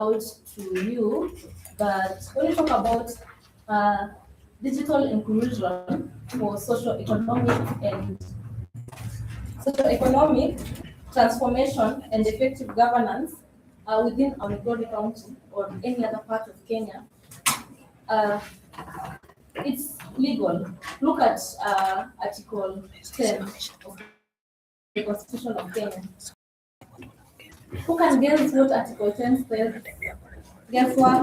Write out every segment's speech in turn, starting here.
to you that when you talk about digital inclusion for socio-economic transformation and effective governance within our Migori County or any other part of Kenya, uh, it's legal. Look at Article 10 of the Constitution of Kenya. Who can guess what Article 10 says? Guess what?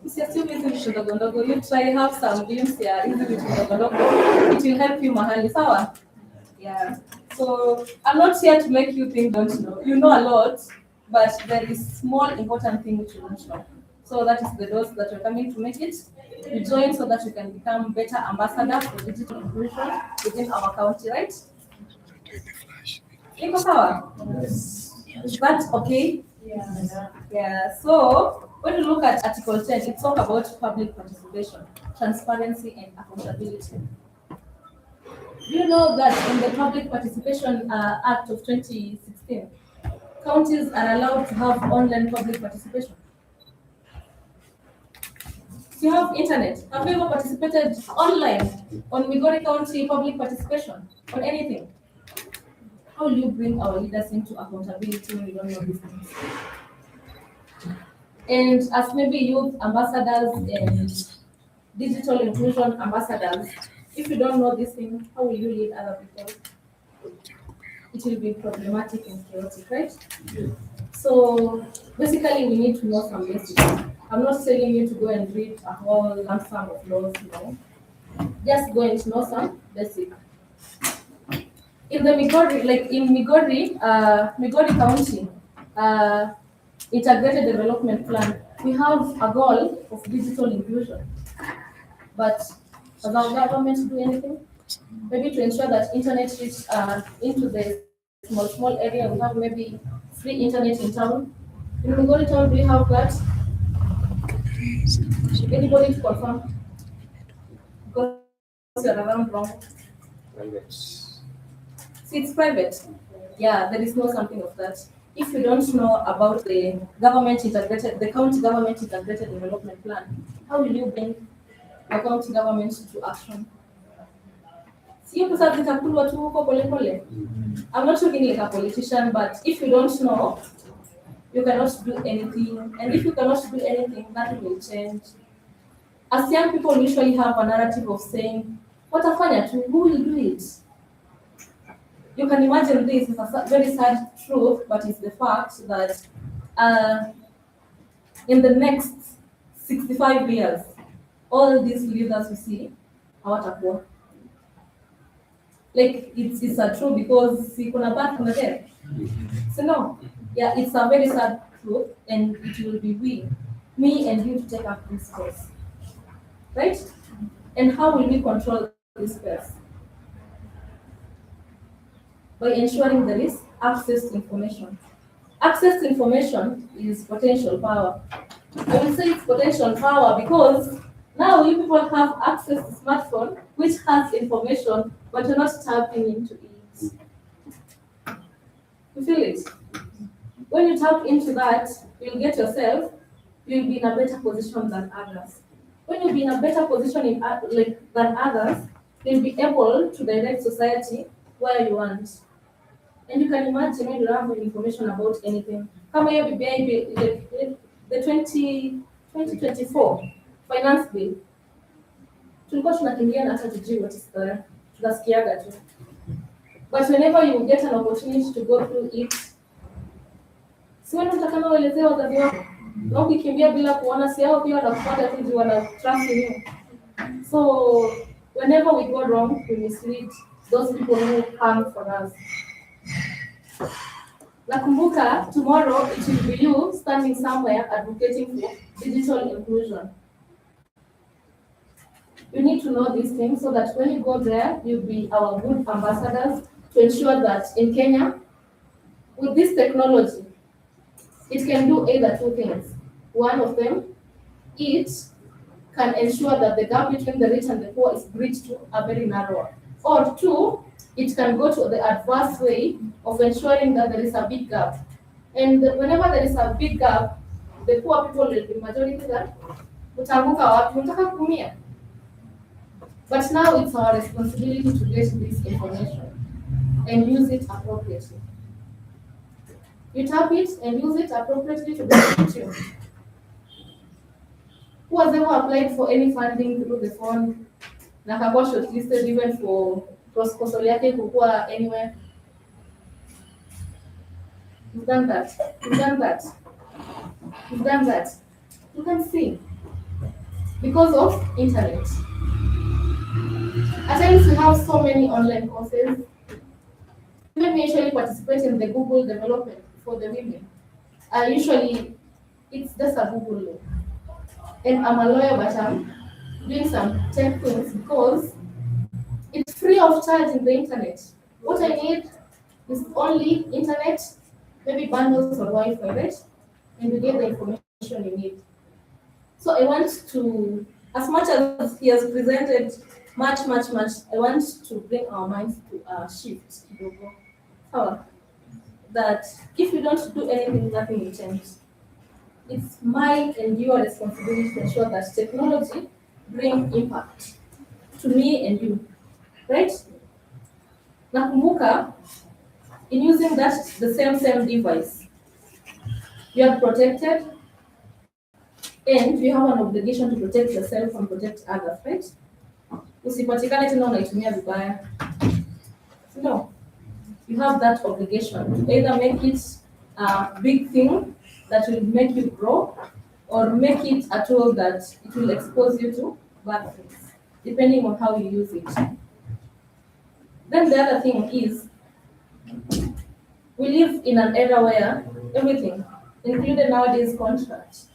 Usiassume hizi vitu ndogo ndogo. You try have some glimpse ya hizi vitu ndogo ndogo. It will help you mahali, sawa? Yeah. So I'm not here to make you think don't know. You know a lot, but there is small important thing which you don't know. So that is the dose that you're coming to make it. You join so that you can become better ambassador for digital inclusion within our county, right? Iko sawa? Is that okay? Yeah. So when you look at Article 10, it talks about public participation, transparency, and accountability. Do you know that in the Public Participation Act of 2016, counties are allowed to have online public participation? Do you have internet? Have you ever participated online on Migori County public participation on anything? How will you bring our leaders into accountability when we don't know these things? And as maybe youth ambassadors and digital inclusion ambassadors, if you don't know this thing, how will you lead other people? It will be problematic and chaotic, right? So basically, we need to know some basics. I'm not telling you to go and read a whole lump sum of laws, Just go and know some basic. In the Migori, Migori County, integrated development plan, we have a goal of digital inclusion. But does our government do anything? Maybe to ensure that internet reaches into the small area, we have maybe free internet in town. In Migori town, do we have that? Anybody to confirm? Because you're around wrong. Private. See, it's private. Yeah, there is no something of that. If you don't know about the county government integrated development plan, how will you bring the county government to action? Sio pesa zitakulwa tu huko pole pole. I'm not talking like a politician, but if you don't know, you cannot do anything. And if you cannot do anything, nothing will change. As young people, we usually have a narrative of saying, watafanya tu, who will do it? You can imagine this is a very sad truth, but it's the fact that in the next 65 years, all these leaders we see hawatakuwa. Like it's a truth because kuna back kuna there. So no, yeah, it's a very sad truth, and it will be me and you to take up this space, right? And how will we control this space? By ensuring there is access to information. Access to information is potential power. I will say it's potential power because now you people have access to smartphone which has information, but you're not tapping into it. You feel it? When you tap into that, you'll be in a better position than others. When you'll be in a better position than others, you'll be able to direct society where you want. And you can imagine when you have information about anything. Kama hiyo BBI, the 2024 finance bill, tulikuwa tunakimbia na hata tujui what is there. Tunasikiaga tu. But whenever you get an opportunity to go through it, si wewe utakana uelezee wazazi wako. Na ukikimbia bila kuona si hao pia watakufuata tu wana trust in you. So whenever we go wrong, we mislead those people who come for us. Nakumbuka, tomorrow it will be you standing somewhere advocating for digital inclusion. You need to know these things so that when you go there, you'll be our good ambassadors to ensure that in Kenya, with this technology, it can do either two things. One of them, it can ensure that the gap between the rich and the poor is bridged to a very narrow. Or two, it can go to the adverse way of ensuring that there is a big gap. And whenever there is a big gap, the poor people will be majority that utaanguka wapi, unataka kumia. But now it's our responsibility to get this information and use it appropriately. You tap it and use it appropriately to benefit you. Who has ever applied for any funding through the phone na akakuwa shortlisted even for proposal yake kukua anywhere? You've done that. You've done that. You've done that. You can see. Because of internet. At times we have so many online courses. Let me usually participate in the Google development for the women. Usually it's just a Google law. And I'm a lawyer, but I'm doing some tech things because it's free of charge in the internet. What I need is only internet, maybe bundles or Wi-Fi, right? And you get the information you need. So I want to, as much as he has presented much, I want to bring our minds to a shift. That if you don't do anything, nothing will change. It's my and your responsibility to ensure that technology brings impact to me and you, right? Nakumbuka, in using the same device, you are protected and you have an obligation to protect yourself and protect others, right? Usipatikane tena unaitumia vibaya. No, you have that obligation to either make it a big thing that will make you grow or make it a tool that it will expose you to bad things, depending on how you use it. Then the other thing is, we live in an era where everything, including nowadays contracts,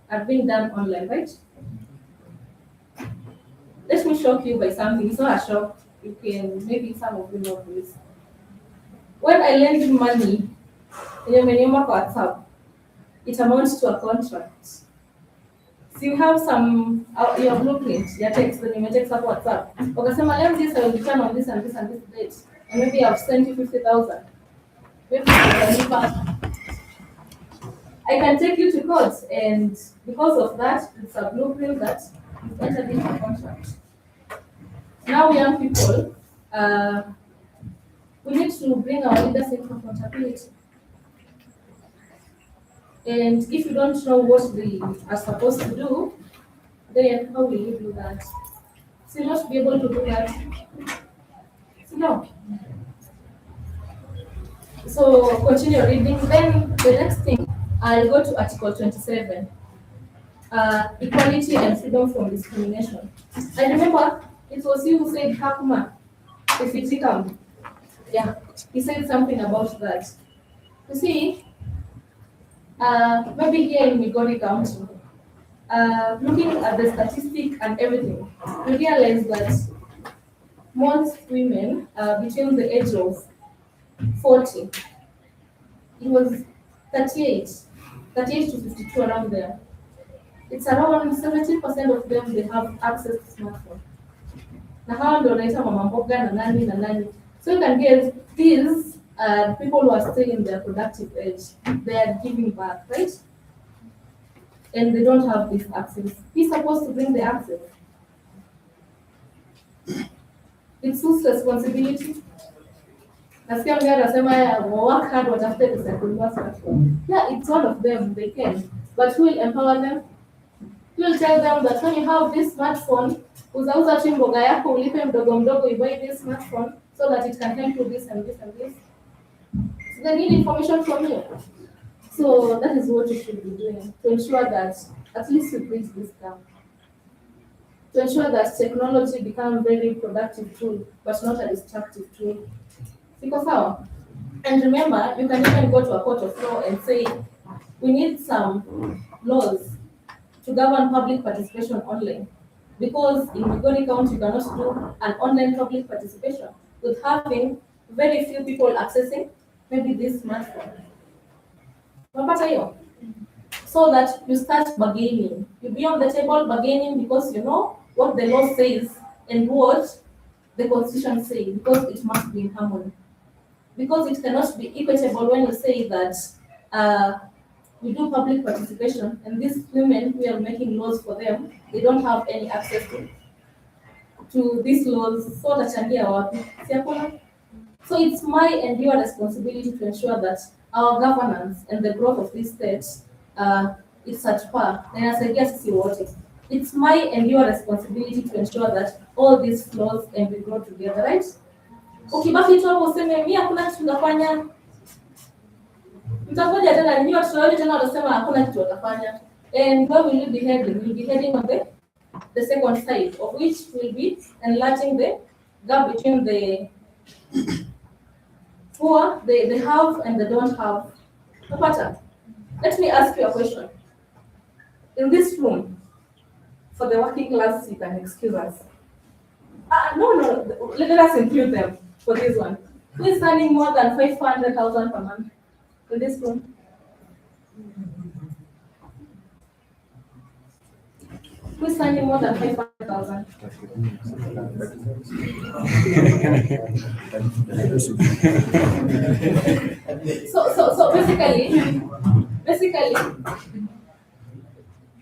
are being done online, right? Let me shock you by something. It's not a shock. You can, maybe some of you know this. When I lend you money, WhatsApp, it amounts to a contract. So you have your blueprint, your text, then you may text up WhatsApp. Okay, learn this, I will return on this and this and this date. And maybe I've sent you 50,000. Maybe I can take you to court, and because of that, it's a blueprint that is entered into a contract. Now, young people, we need to bring our leaders into accountability. And if you don't know what they are supposed to do, then how will you do that? So you must be able to do that. So no. So continue reading. Then the next thing, I'll go to Article 27. Equality and freedom from discrimination. I remember it was you who said Hakuma, if it's income. Yeah, he said something about that. You see, maybe here in Migori County, looking at the statistic and everything, we realize that most women between the age of 40, it was 38 to 52 around there. It's around 70% of them, they have access to smartphone. Na hawa ndio wanaita mama mboga na nani. So you can get these people who are still in their productive age, they are giving back, right? And they don't have this access. He's supposed to bring the access. It's whose responsibility? Nasikia mgeni anasema work hard watafute pesa ya kununua smartphone. Yeah, it's one of them, they can. But who will empower them? Who will tell them that when you have this smartphone, uzauza tu mboga yako ulipe mdogo, you buy this smartphone so that it can help you this and this and this. So they need information from you. So that is what you should be doing to ensure that at least you bridge this gap. To ensure that technology becomes a very productive tool, but not a destructive tool. Because how? And remember, you can even go to a court of law and say, we need some laws to govern public participation online. Because in Migori County, you cannot do an online public participation with having very few people accessing maybe this smartphone. So that you start bargaining. You be on the table bargaining because you know what the law says and what the constitution says, because it must be in harmony. Because it cannot be equitable when you say that we do public participation and these women, we are making laws for them, they don't have any access to these laws, so tachangia wapi? Si hakuna? So it's my and your responsibility to ensure that our governance and the growth of this state is at par. Na inasaidia sisi wote. It's my and your responsibility to ensure that all these flaws can be brought together, right? Ukibaki tu hapo useme mimi hakuna kitu nafanya, mtakuja tena nyinyi watu wote tena watasema hakuna kitu watafanya. And where will you be heading? You'll be heading on the second side, of which will be enlarging the gap between the poor, the have and the don't have. Napata. Let me ask you a question. In this room, for the working class, you can excuse us. No, let us include them for this one. Who is earning more than 500,000 per month in this room? Who is earning more than 500,000? So basically,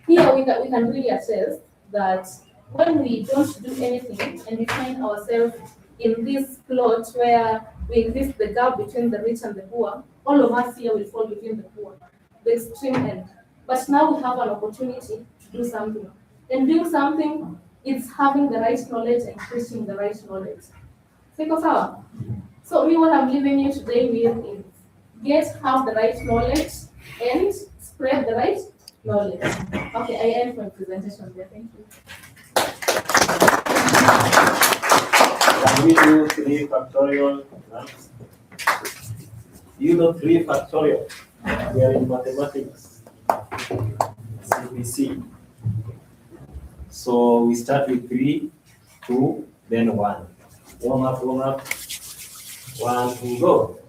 here we can really assess that when we don't do anything and we find ourselves in this plot where we increase the gap between the rich and the poor, all of us here will fall between the poor, the extreme end. But now we have an opportunity to do something. And doing something is having the right knowledge and preaching the right knowledge. So me, what I'm leaving you today with is have the right knowledge and spread the right knowledge. Okay, I end my presentation there. Thank you. Can we do 3 factorial? You know 3 factorial. We are in mathematics. CPC. So we start with 3, 2, then 1. Warm up. 1, 2, go.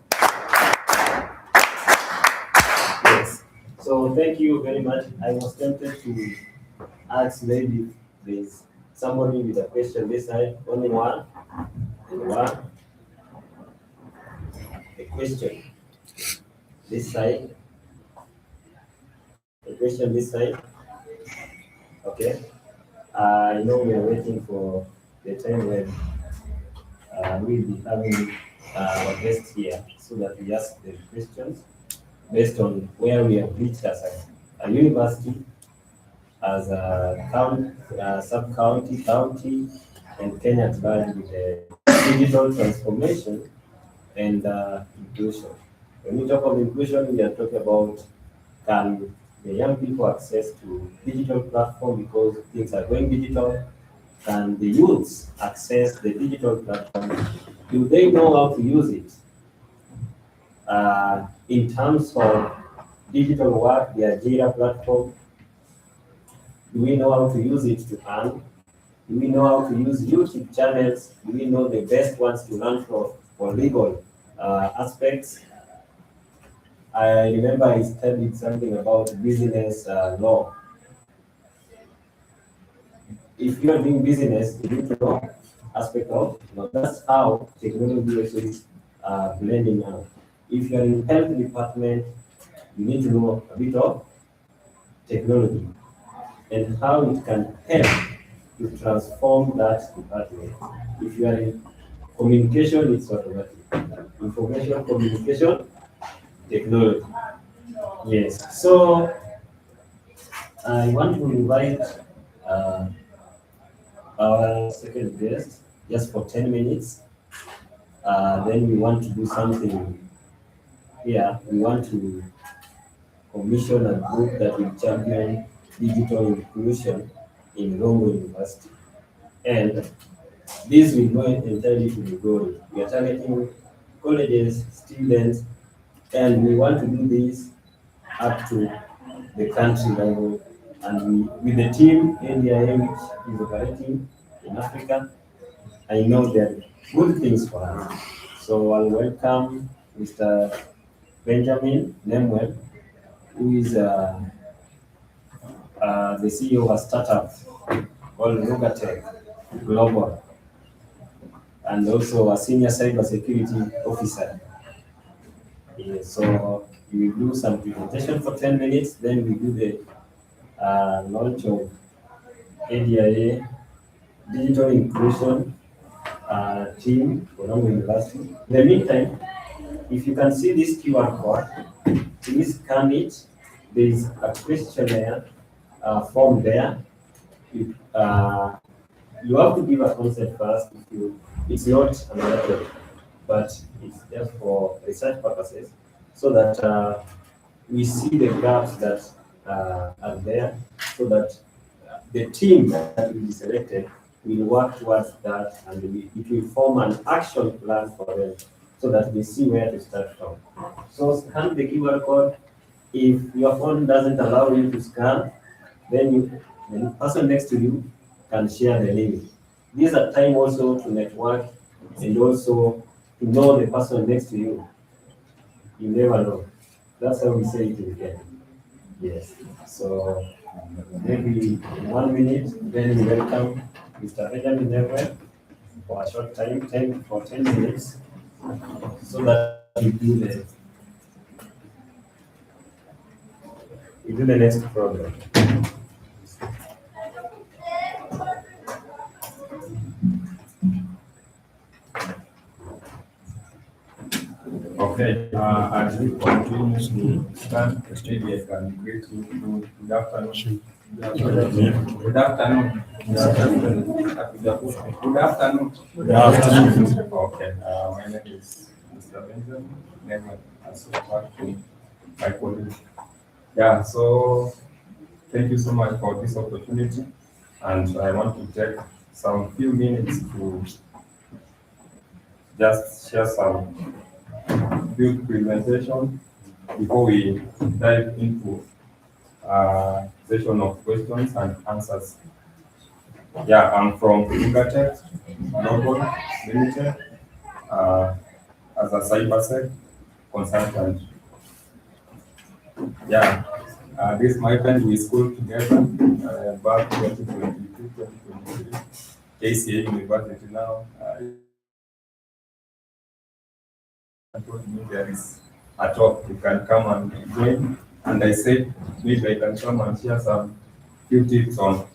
Yes. So thank you very much. I was tempted to ask maybe there's somebody with a question this side. Only one. One. A question this side. A question this side. Okay. I know we are waiting for the time when we'll be having our guest here so that we ask the questions based on where we have reached as a university, as a sub-county, county, and Kenya at large with the digital transformation and inclusion. When we talk of inclusion, we are talking about can the young people access to digital platform because things are going digital? Can the youths access the digital platform? Do they know how to use it? In terms of digital work, the Ajira platform, do we know how to use it to earn? Do we know how to use YouTube channels? Do we know the best ones to learn for legal aspects? I remember I studied something about business law. If you are doing business, you need to know aspect of law. That's how technology also is blending out. If you are in health department, you need to know a bit of technology and how it can help to transform that department. If you are in communication, it's automatic. Information communication technology. Yes. So I want to invite our second guest just for 10 minutes. Then we want to do something here. We want to commission a group that will champion digital inclusion in Rongo University. And this will go entirely to the goal. We are targeting colleges, students, and we want to do this up to the country level. And with the team, NDIA, which is operating in Africa, I know there are good things for us. So I'll welcome Mr. Benjamin Nemwell, who is the CEO of a startup called Rugatech Global. and also a senior cybersecurity officer. Yeah, so we will do some presentation for 10 minutes, then we do the launch of ADIA, Digital Inclusion team for Rongo University. In the meantime, if you can see this QR code, please scan it. There is a questionnaire form there. You have to give a consent first. It's not mandatory, but it's just for research purposes, so that we see the gaps that are there, so that the team that will be selected will work towards that, and it will form an action plan for them, so that they see where to start from. So scan the QR code. If your phone doesn't allow you to scan, then the person next to you can share the link. This is a time also to network and also to know the person next to you. You never know. That's how we say it in Kenya. Yes. So maybe in 1 minute, then we welcome Mr. Benjamin Newe for a short time, 10 minutes, so that we do the next program. Okay, as we continue to start the study, I can greet you. Good afternoon. Good afternoon. Good afternoon. Good afternoon. Okay, my name is Mr. Benjamin. Never as my colleague. Yeah, so thank you so much for this opportunity, and I want to take some few minutes to just share some build presentation before we dive into a session of questions and answers. Yeah, I'm from Ugatech Global Limited as a cybersec consultant. Yeah, this my friend we schooled together back 2022, 2023, KCA University now. Told me there is a talk, you can come and join. And I said, maybe I can come and share some few tips on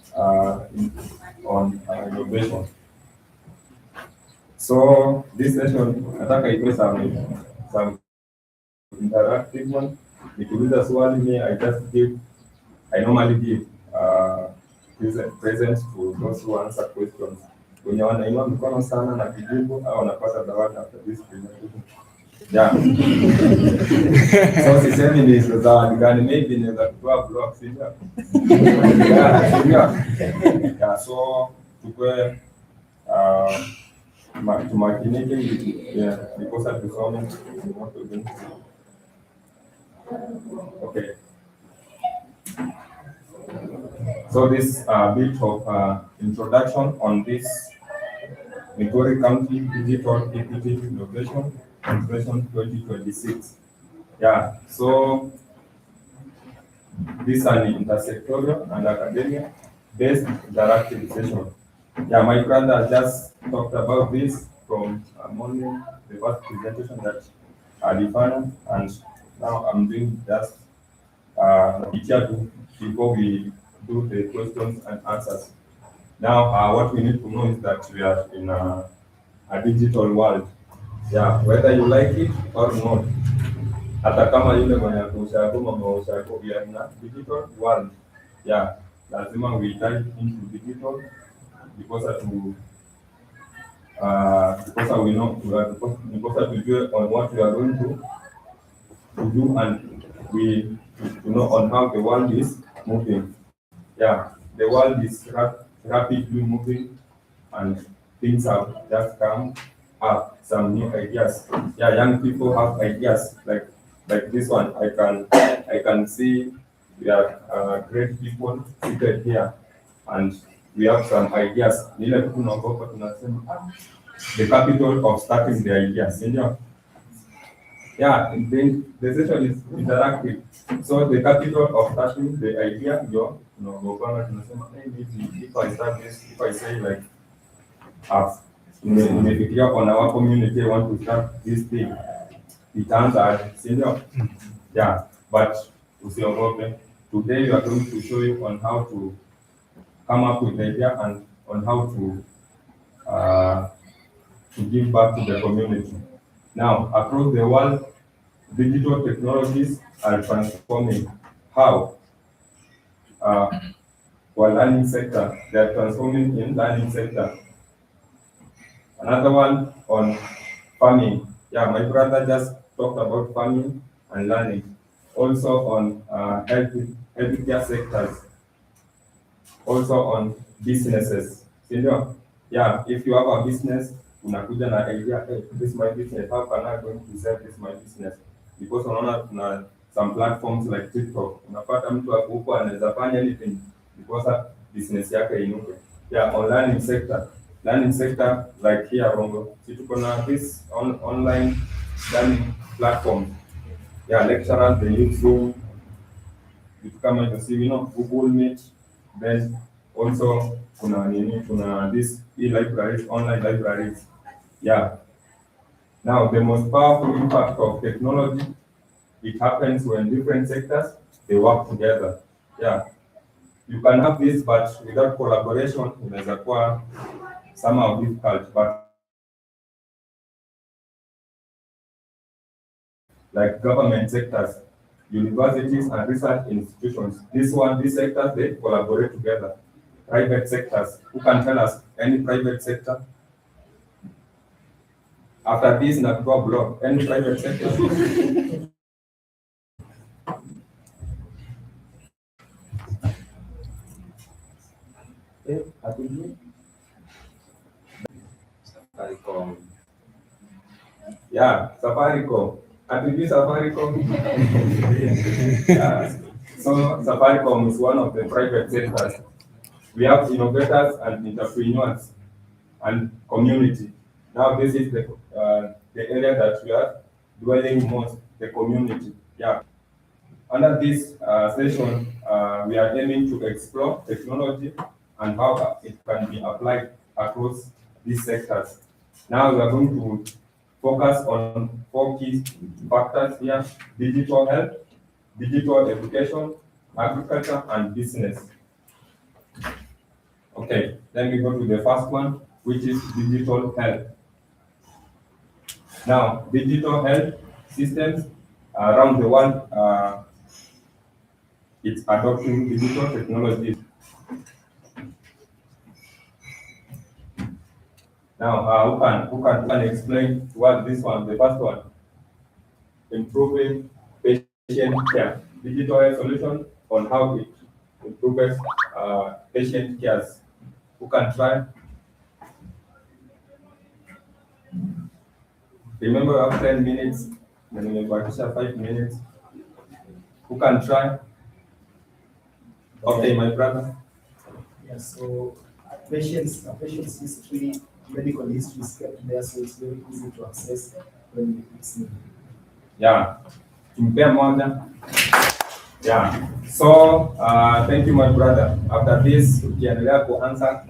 innovation. So this session, nataka ikuwe some interactive one. Nikiuliza swali me, I normally give presents to those who answer questions. Wenye wanainua mikono sana na kijibu au wanapata zawadi after this presentation. Yeah. So sisemi ni zawadi gani, maybe inaweza kutoa blocks hizo. Yeah, so tukue tumakinike, yeah, because at the moment we want to do. Okay. So this bit of introduction on this Migori County Digital Equity Innovation Convention 2026. Yeah, so this is an intersectorial and academia based interactive session. Yeah, my brother just talked about this from morning, the first presentation that Alifana, and now I'm doing just before we do the questions and answers. Now, what we need to know is that we are in a digital world. Yeah, whether you like it or not. Hata kama yule mwenye kushago we are in a digital world. Yeah, lazima we dive into digital because we know because we do on what we are going to do, and we know on how the world is moving. Yeah, the world is rapidly moving, and things have just come up, some new ideas. Yeah, young people have ideas like this one. I can see we are great people seated here, and we have some ideas. The capital of starting the ideas. Yeah, then the session is interactive. So the capital of starting the idea, if I start this, if I say like, Nimefikiria on our community want to start this thing. Itaanza sindio? Yeah, but usiogope. Today we are going to show you on how to come up with the idea and on how to give back to the community. Now, across the world, digital technologies are transforming how for learning sector, they are transforming in learning sector. Another one on farming. Yeah, my brother just talked about farming and learning. Also on healthcare sectors. Also on businesses. Sindio? Yeah, if you have a business, unakuja na idea, hey, this is my business, how can I going to sell this my business? Because unaona kuna some platforms like TikTok, unapata mtu ako huko anaweza fanya anything because business yake inuke. Yeah, on learning sector like here Rongo, si tuko na this online learning platform. Yeah, lecturers they use Zoom, vitu kama hivyo, si Google Meet, then also kuna this e-libraries, online libraries. Yeah. Now the most powerful impact of technology, it happens when different sectors they work together. Yeah. You can have this, but without collaboration, inaweza kuwa somehow difficult. But like government sectors, universities and research institutions, these sectors they collaborate together. Private sectors, who can tell us any private sector? After this, not go block any private sector. Safaricom. Yeah, Safaricom. Attribute Safaricom. Yeah. So Safaricom is one of the private sectors. We have innovators and entrepreneurs and community. Now this is the area that we are dwelling most, the community. Yeah. Under this session, we are aiming to explore technology and how it can be applied across these sectors. Now we are going to focus on 4 key factors here: digital health, digital education, agriculture, and business. Okay, then we go to the first one, which is digital health. Now, digital health systems around the world, it's adopting digital technologies. Now, who can explain what this one, the first one? Improving patient care. Digital health solution on how it improves patient care. Who can try? Remember, I have 10 minutes, then we have 5 minutes. Who can try? Okay, my brother. Yeah, so patient's history, medical history is kept there, so it's very easy to access when it's needed. Yeah. Tumpea moja. Yeah. So, thank you, my brother. After this, ukiendelea kuanza.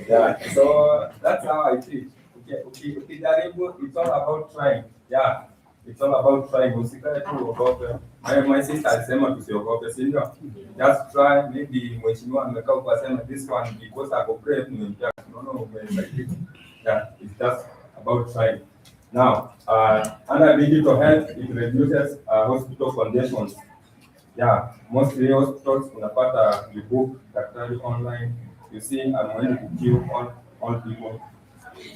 Yeah. So that's how I teach. Ukijaribu, it's all about trying. Yeah. It's all about trying. Usikae tu uogope. My sister alisema tusiogope, si ndio? Just try. Maybe mheshimiwa amekaa huko asema this one because ako brave nimempea. No, umesaidia. Yeah, it's just about trying. Now, under digital health, it reduces hospital congestions. Yeah, mostly hospitals unapata you book daktari online. You see, I'm going to queue all people.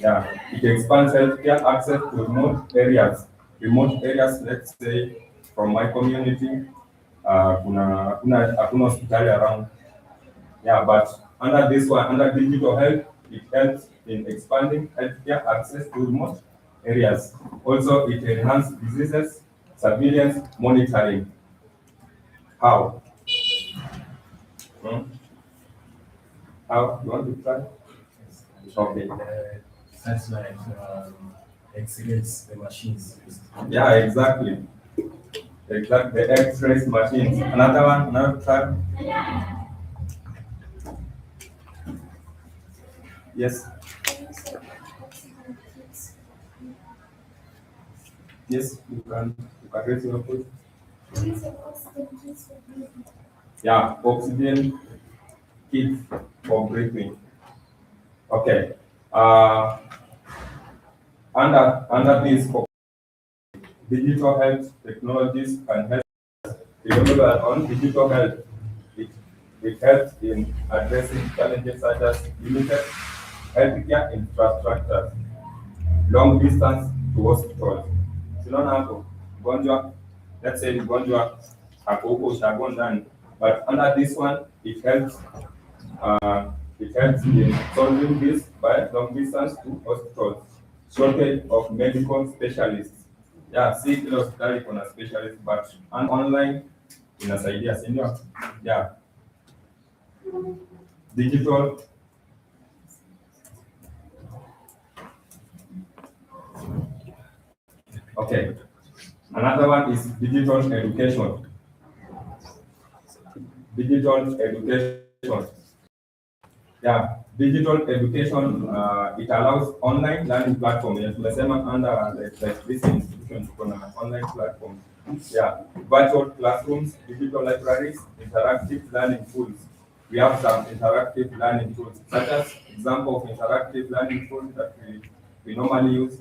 Yeah, it expands healthcare access to remote areas. Remote areas, let's say, from my community, hakuna hospitali around. Yeah, but under this one, under digital health, it helps in expanding healthcare access to remote areas. Also, it enhances diseases surveillance monitoring. How? How? You want to try? Okay. That's like accidents the machines used. Yeah, exactly. Exactly. The X-ray machines. Another one. Another try. Yes. Yes, you can raise your voice. Yeah, oxygen kit for breathing. Okay. Under this digital health technologies can help. Remember that on digital health, it, it helps in addressing challenges such as limited healthcare infrastructure, long distance to hospitals. Tunaona hapo mgonjwa, let's say mgonjwa ako huko Ushago ndani, but under this one it helps in solving this by long distance to hospitals, shortage of medical specialists. Yeah, si kila hospitali kuna specialist but online inasaidia, si ndio? Yeah. Digital okay. Another one is digital education. Digital education. Yeah, digital education, it allows online learning platform. Yes, tumesema under like this institution kuna online platform. Yeah, virtual classrooms, digital libraries, interactive learning tools. We have some interactive learning tools, such as example of interactive learning tools that we normally use.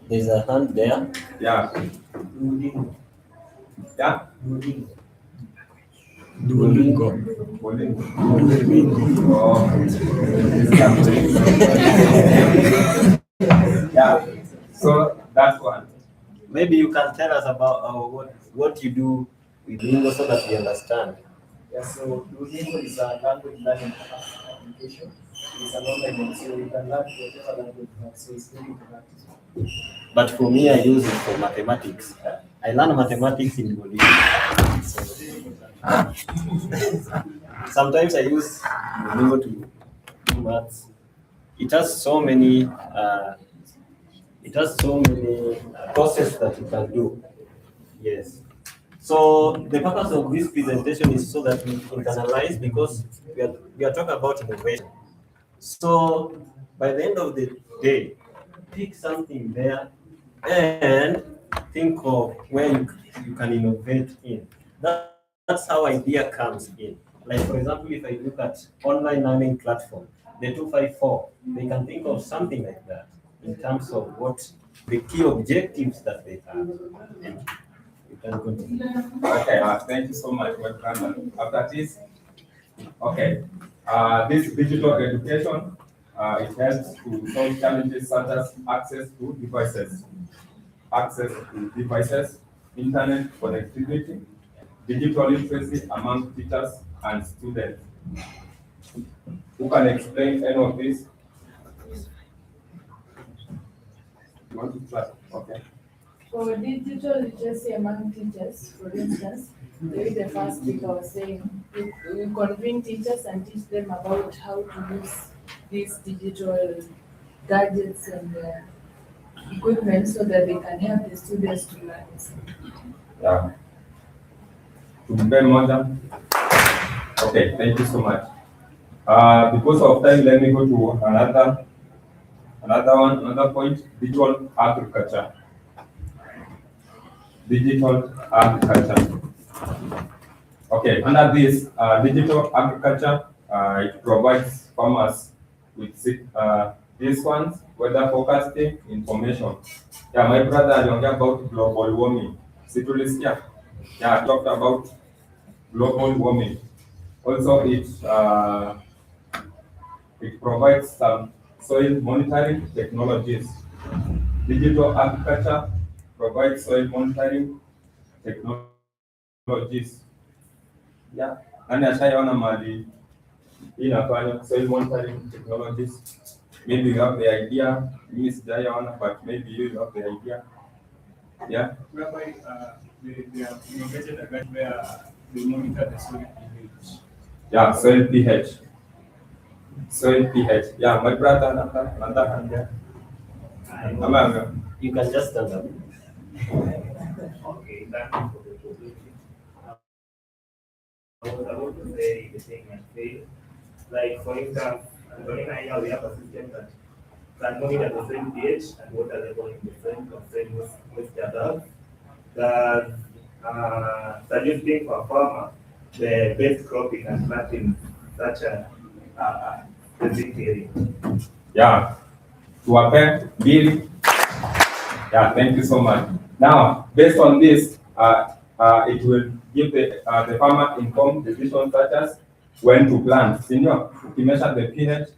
There's a hand there. Yeah. Yeah. Duolingo. Oh. Yeah. So that's one. Maybe you can tell us about what you do with Duolingo so that we understand. Yeah, so Duolingo is a language learning application. It's an online one, so you can learn whatever language you want. So it's very interactive. But for me, I use it for mathematics. I learn mathematics in Duolingo. Sometimes I use Duolingo to do maths. It has so many courses that you can do. Yes. So the purpose of this presentation is so that we internalize, because we are talking about innovation. So by the end of the day, pick something there and think of where you can innovate in. That's how idea comes in. Like for example, if I look at online learning platform, the 254, they can think of something like that in terms of what the key objectives that they have. And you can continue. Okay, thank you so much, my friend. After this, okay, this digital education, it helps to solve challenges such as access to devices, internet connectivity, digital literacy among teachers and students. Who can explain any of this? You want to start? Okay. For digital literacy among teachers, for instance, the first speaker was saying, we convene teachers and teach them about how to use these digital gadgets and equipment so that they can help the students to learn. Yeah. Tumpe moja. Okay, thank you so much. Because of time, let me go to another point, digital agriculture. Digital agriculture. Okay, under this, digital agriculture, it provides farmers with these ones, weather forecasting information. Yeah, my brother aliongea about global warming. Situlisikia. Yeah, I talked about global warming. Also, it provides some soil monitoring technologies. Digital agriculture provides soil monitoring technologies. Yeah, nani ashaiona mali inafanya soil monitoring technologies? Maybe you have the idea. Mimi sijaiona, but maybe you have the idea. Yeah. Whereby they have innovated a guide where they monitor the soil pH. Yeah, soil pH. Soil pH. Yeah, my brother, another hand there. You can just stand up. Okay, thank you for the opportunity. I was about to say the thing and fail. Like for instance, we have a system that can monitor the same pH and water level in the same moisture above. Thus, suggesting for a farmer the best cropping and planting such a specific area. Yeah, to apply Bill. Yeah, thank you so much. Now, based on this, it will give the farmer informed decisions such as when to plant. Senior, to measure the pH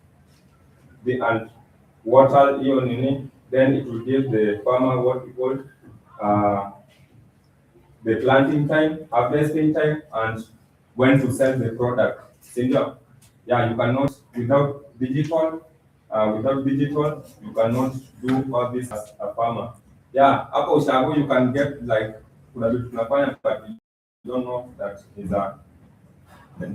and water ion, then it will give the farmer what we call the planting time, harvesting time, and when to sell the product. Senior, yeah, you cannot without digital. You cannot do all this as a farmer. Yeah, hapo ushago you can get like kuna vitu tunafanya but you don't know that is a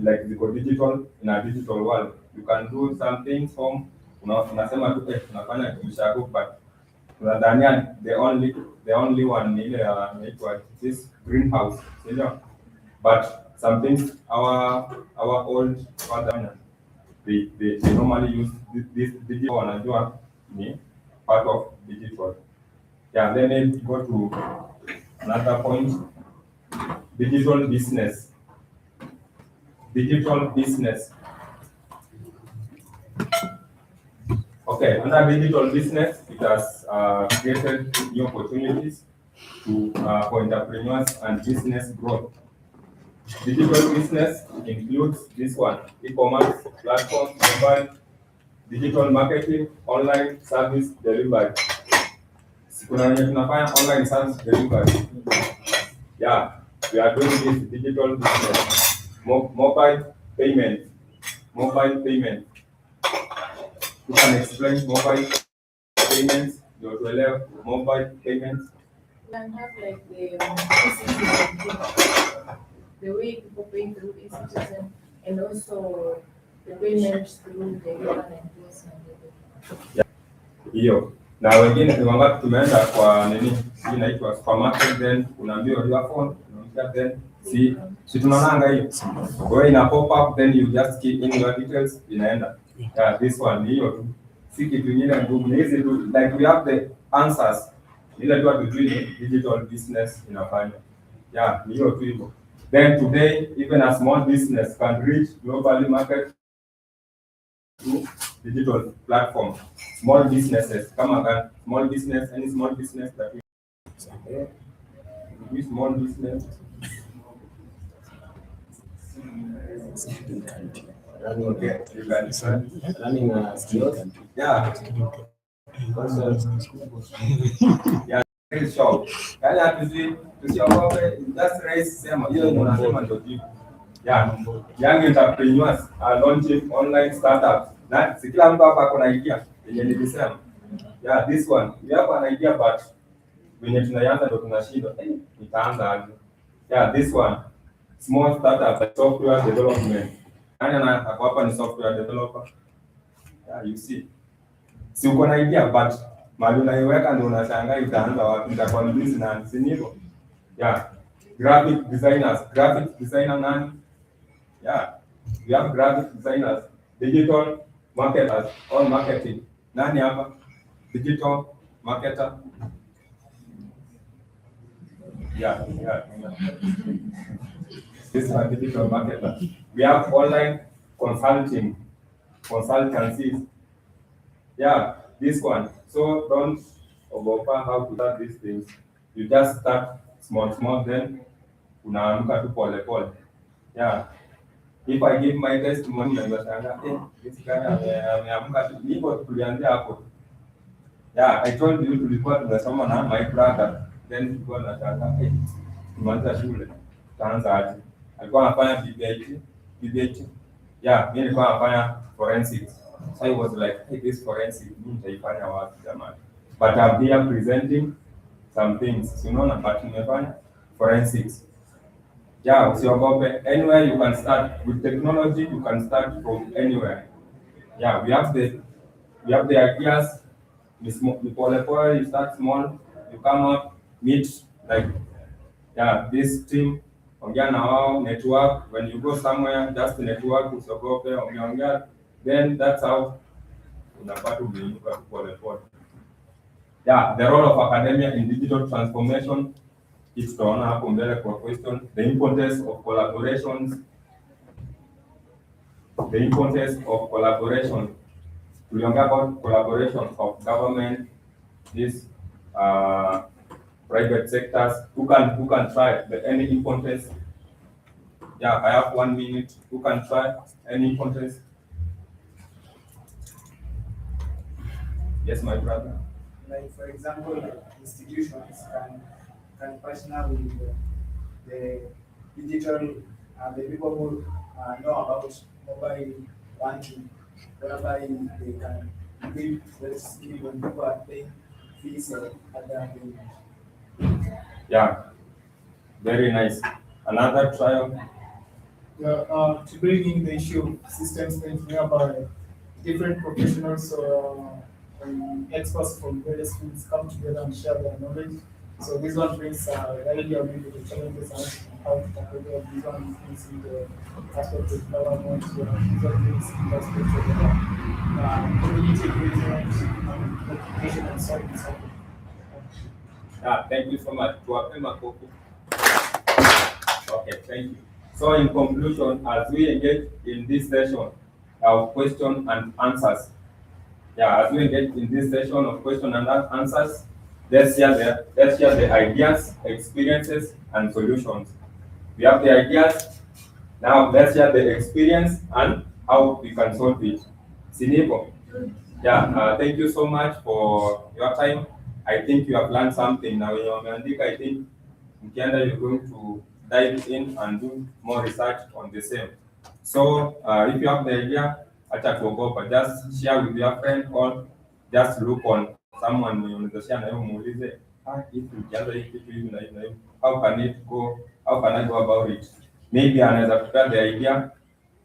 like the digital in a digital world. You can do some things from unasema tu tunafanya ushago but tunadhania the only one ni ile inaitwa this greenhouse, you know. But some things our old father they normally use this digital wanajua ni part of digital. Yeah, then we go to another point. Digital business. Digital business. Okay, under digital business, it has created new opportunities for entrepreneurs and business growth. Digital business includes this one: e-commerce platforms, mobile, digital marketing, online service delivery. Kuna wenye tunafanya online service delivery. Yeah, we are doing this digital business. Mobile payment. You can explain mobile payments. You will mobile payments. You can have like the e-citizen, the way people pay through e-citizen, and also the payments through the government. Hiyo na wengine ni wangapi tumeenda kwa nini hii inaitwa supermarket, then unaambiwa your phone, unaambia then si tunaonanga hiyo, kwa hiyo ina pop up, then you just keep in your details, inaenda. Yeah, this one hiyo tu, si kitu kingine ngumu, ni hizi tu, like we have the answers, ile tu atujui digital business inafanya. Yeah, ni hiyo tu hivyo. Then today even a small business can reach global market through digital platform. Small businesses, small business, any small business that we small business. Running a kiosk. Yeah. Yeah, very short. Yaani tusiogope, just raise sema hiyo unasema ndio jibu. Yeah, young entrepreneurs are launching online startups. Na si kila mtu hapa kuna idea yenye nilisema. Yeah, this one. We have an idea but when tunaanza ndio tunashindwa. Nitaanza aje? Yeah, this one. Small startup software development. Nani ako hapa ni software developer? Yeah, you see. Si uko na idea but mali unaiweka ndio unashangaa itaanza wapi, nitakuwa busy na si hivyo. Yeah. Graphic designer nani? Yeah, we have graphic designers, digital marketers, all marketing. Nani hapa? Digital marketer. Yeah. This is a digital marketer. We have online consultancies. Yeah, this one. So don't overpower how to start these things. You just start small, then unaamka tu pole. Yeah. If I give my testimony, unashangaa this guy ameamka tu, niko tulianzia hapo. Yeah, I told you tulikuwa tunasoma na my brother, then tulikuwa tunataka tumaliza shule tutaanza aje. Alikuwa anafanya BBH. Yeah, mimi nilikuwa nafanya forensics. So I was like, hey, this forensic mimi nitaifanya wapi jamani? But I'm here presenting some things. Unaona, but nimefanya forensics. Yeah, usiogope. Anywhere you can start with technology, you can start from anywhere. Yeah, we have the ideas. Pole, you start small, you come up, meet like this team, ongea na wao, network. When you go somewhere, just network, usiogope, ongea. Then that's how unapata umeinuka tu polepole. Yeah, the role of academia in digital transformation, hii tutaona hapo mbele kwa question. The importance of collaborations. The importance of collaboration. Tuliongea about collaboration of government, this private sectors. Who can try any importance? Yeah, I have 1 minute. Who can try any importance? Yes, my brother. Like for example, institutions can partner with the digital, the people who know about mobile banking, whereby they can give, let's see, when people are paying fees or other payments. Yeah, very nice. Another trial. To bring in the issue of systems thinking whereby different professionals and experts from various fields come together and share their knowledge. So this one brings reality of the challenges and how to tackle them. This one brings in the aspect of government, this one brings in the aspect of community engagement and education and so on. Yeah, thank you so much. Okay, thank you. So in conclusion, as we engage in this session of question and answers, as we engage in this session of question and answers, let's share the ideas, experiences, and solutions. We have the ideas. Now let's share the experience and how we can solve it. Sinipo. Thank you so much for your time. I think you have learned something now. I think Mkianda, you're going to dive in and do more research on the same. So if you have the idea, just share with your friend or just look on someone how can it go? How can I go about it? Maybe another prepare the idea.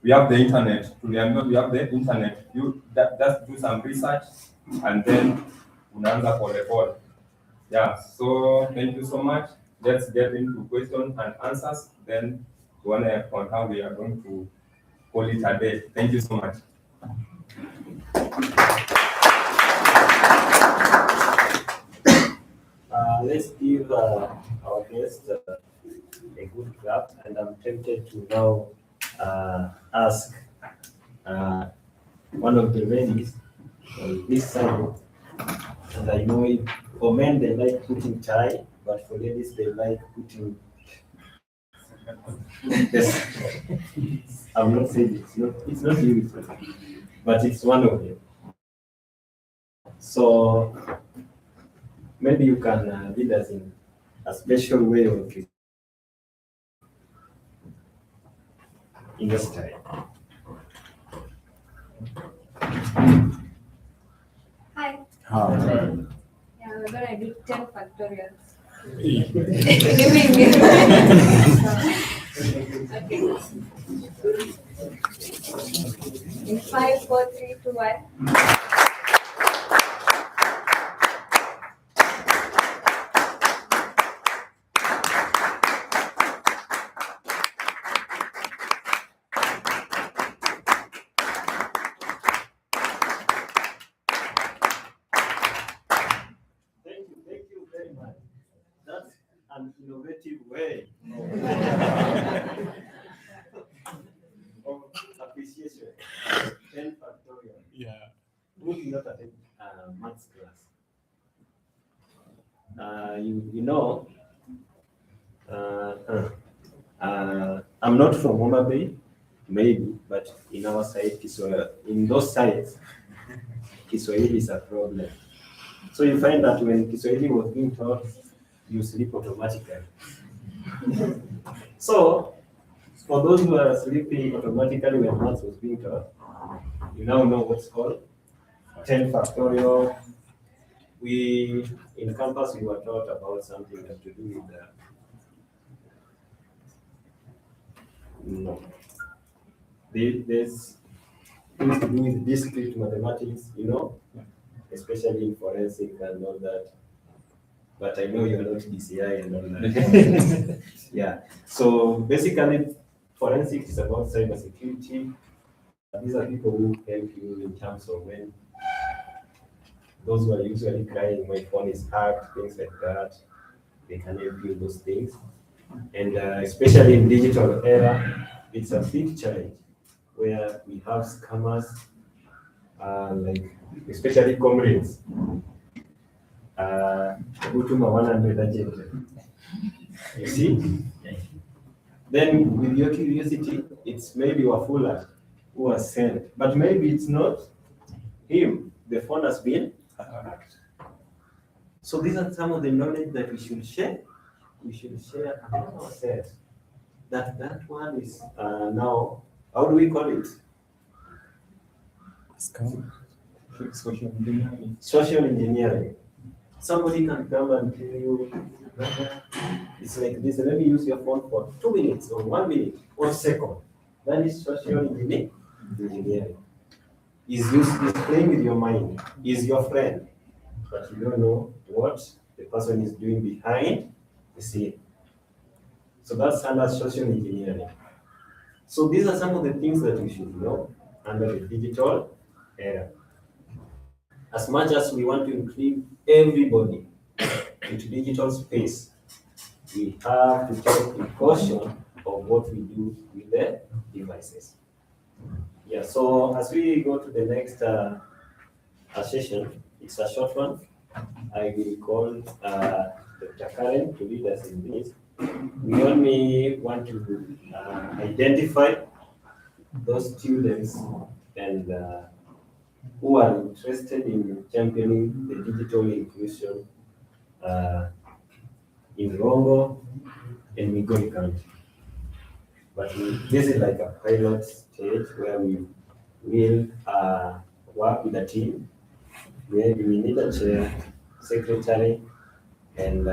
We have the internet. We have the internet. You just do some research and then unaanza pole. So thank you so much. Let's get into questions and answers. Then on how we are going to call it a day. Thank you so much. Let's give our guest a good clap, and I'm tempted to now ask one of the ladies on this side. And I know for men they like putting tie, but for ladies they like putting. Yes. I'm not saying it's not you, but it's one of them. So maybe you can lead us in a special way of it in your style. Hi. How? Yeah, we're gonna do 10 factorials. In 5, 4, 3, 2, 1. Thank you very much. That's an innovative way of appreciation. 10 factorial. Yeah. Who did not attend maths class? You know, I'm not from Homa Bay, maybe, but in our side, in those sides, Kiswahili is a problem. So you find that when Kiswahili was being taught, you sleep automatically. So for those who are sleeping automatically when maths was being taught, you now know what's called 10 factorial. We in campus we were taught about something that to do with there's things to do with discrete mathematics, especially in forensic and all that. But I know you're not DCI and all that. Yeah. So basically, forensics is about cybersecurity. These are people who help you in terms of when Those who are usually crying, my phone is hacked, things like that. They can help you those things. And especially in digital era, it's a big challenge where we have scammers, like especially comrades. Hutuma 100 agent. You see? Then with your curiosity, it's maybe Wafula who has sent, but maybe it's not him. The phone has been hacked. So these are some of the knowledge that we should share. We should share among ourselves. That one is now, how do we call it? Social engineering. Somebody can come and tell you, it's like this, let me use your phone for 2 minutes or 1 minute or second. That is social engineering. Is playing with your mind, is your friend, but you don't know what the person is doing behind the scene. So that's under social engineering. So these are some of the things that we should know under the digital era. As much as we want to include everybody into digital space, we have to take precaution of what we do with the devices. Yeah, so as we go to the next session, it's a short one. I will call Dr. Karen to lead us in this. We only want to identify those students and who are interested in championing the digital inclusion in Rongo and Migori County. But this is like a pilot stage where we will work with a team where we need a chair, secretary, and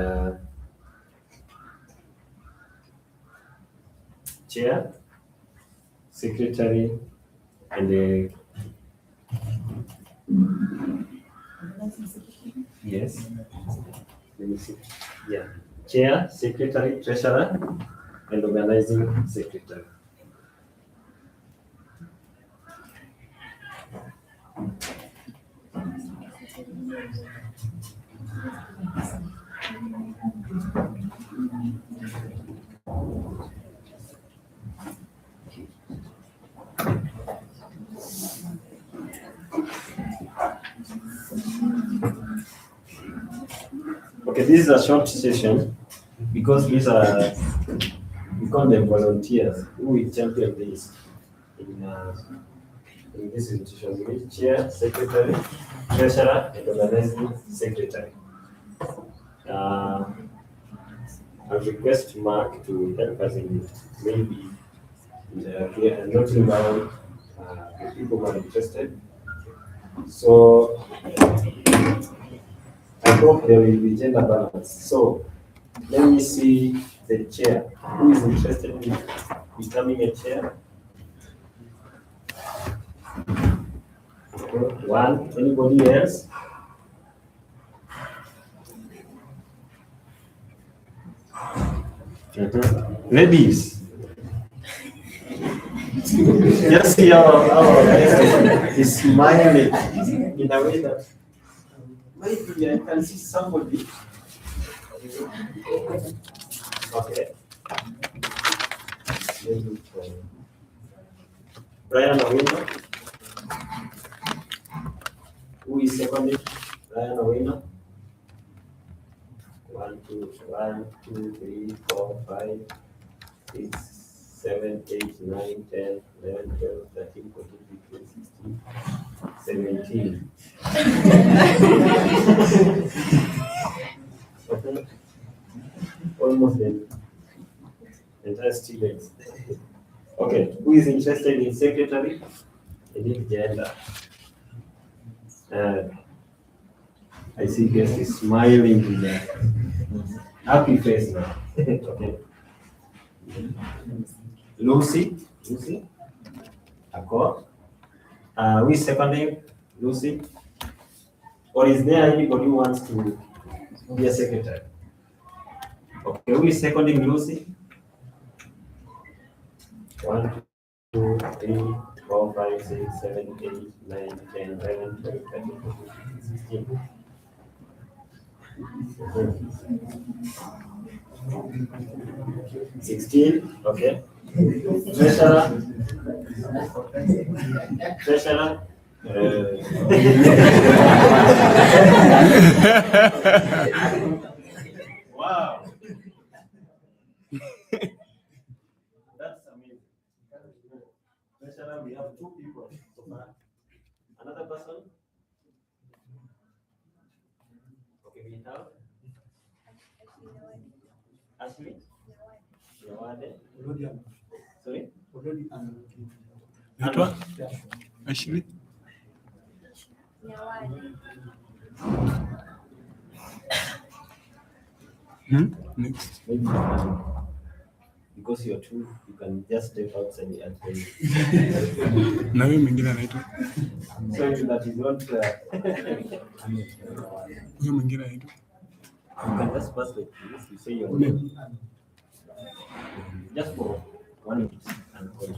chair, secretary, and yes, let me see. Yeah, chair, secretary, treasurer, and organizing secretary. Okay, this is a short session because these are, we call them volunteers who will champion this in this institution. We need chair, secretary, treasurer, and organizing secretary. I request Mark to help us in maybe noting down the people who are interested. So I hope there will be gender balance. So let me see the chair. Who is interested in becoming a chair? One. Anybody else? Ladies. Just see our is smiling in a way that maybe I can see somebody. Okay. Brian Owino. Who is seconded? Brian Owino. 1, 2, 3, 4, 5, 6, 7, 8, 9, 10, 11, 12, 13, 14, 15, 16, 17. Okay. Almost the entire students. Okay, who is interested in secretary? I need gender. I see guest is smiling with a happy face now. Okay. Lucy. Accord. Who is seconding? Lucy. Or is there anybody who wants to be a secretary? Okay, who is seconding Lucy? 1, 2, 3, 4, 5, 6, 7, 8, 9, 10, 11, 12, 13, 14, 16. Hmm. 16, okay. Treasurer. Treasurer. Wow. That's amazing. Treasurer, we have 2 people so far. Another person? Okay, we have Ashley. Yawade. Sorry? Naitwa Ashley. Next. Maybe you can, because you're 2, you can just step outside and play. Na huyo mwingine anaitwa? So that you don't. Huyo mwingine anaitwa? You can just pass like this. You say your name. Just for 1 minute and call.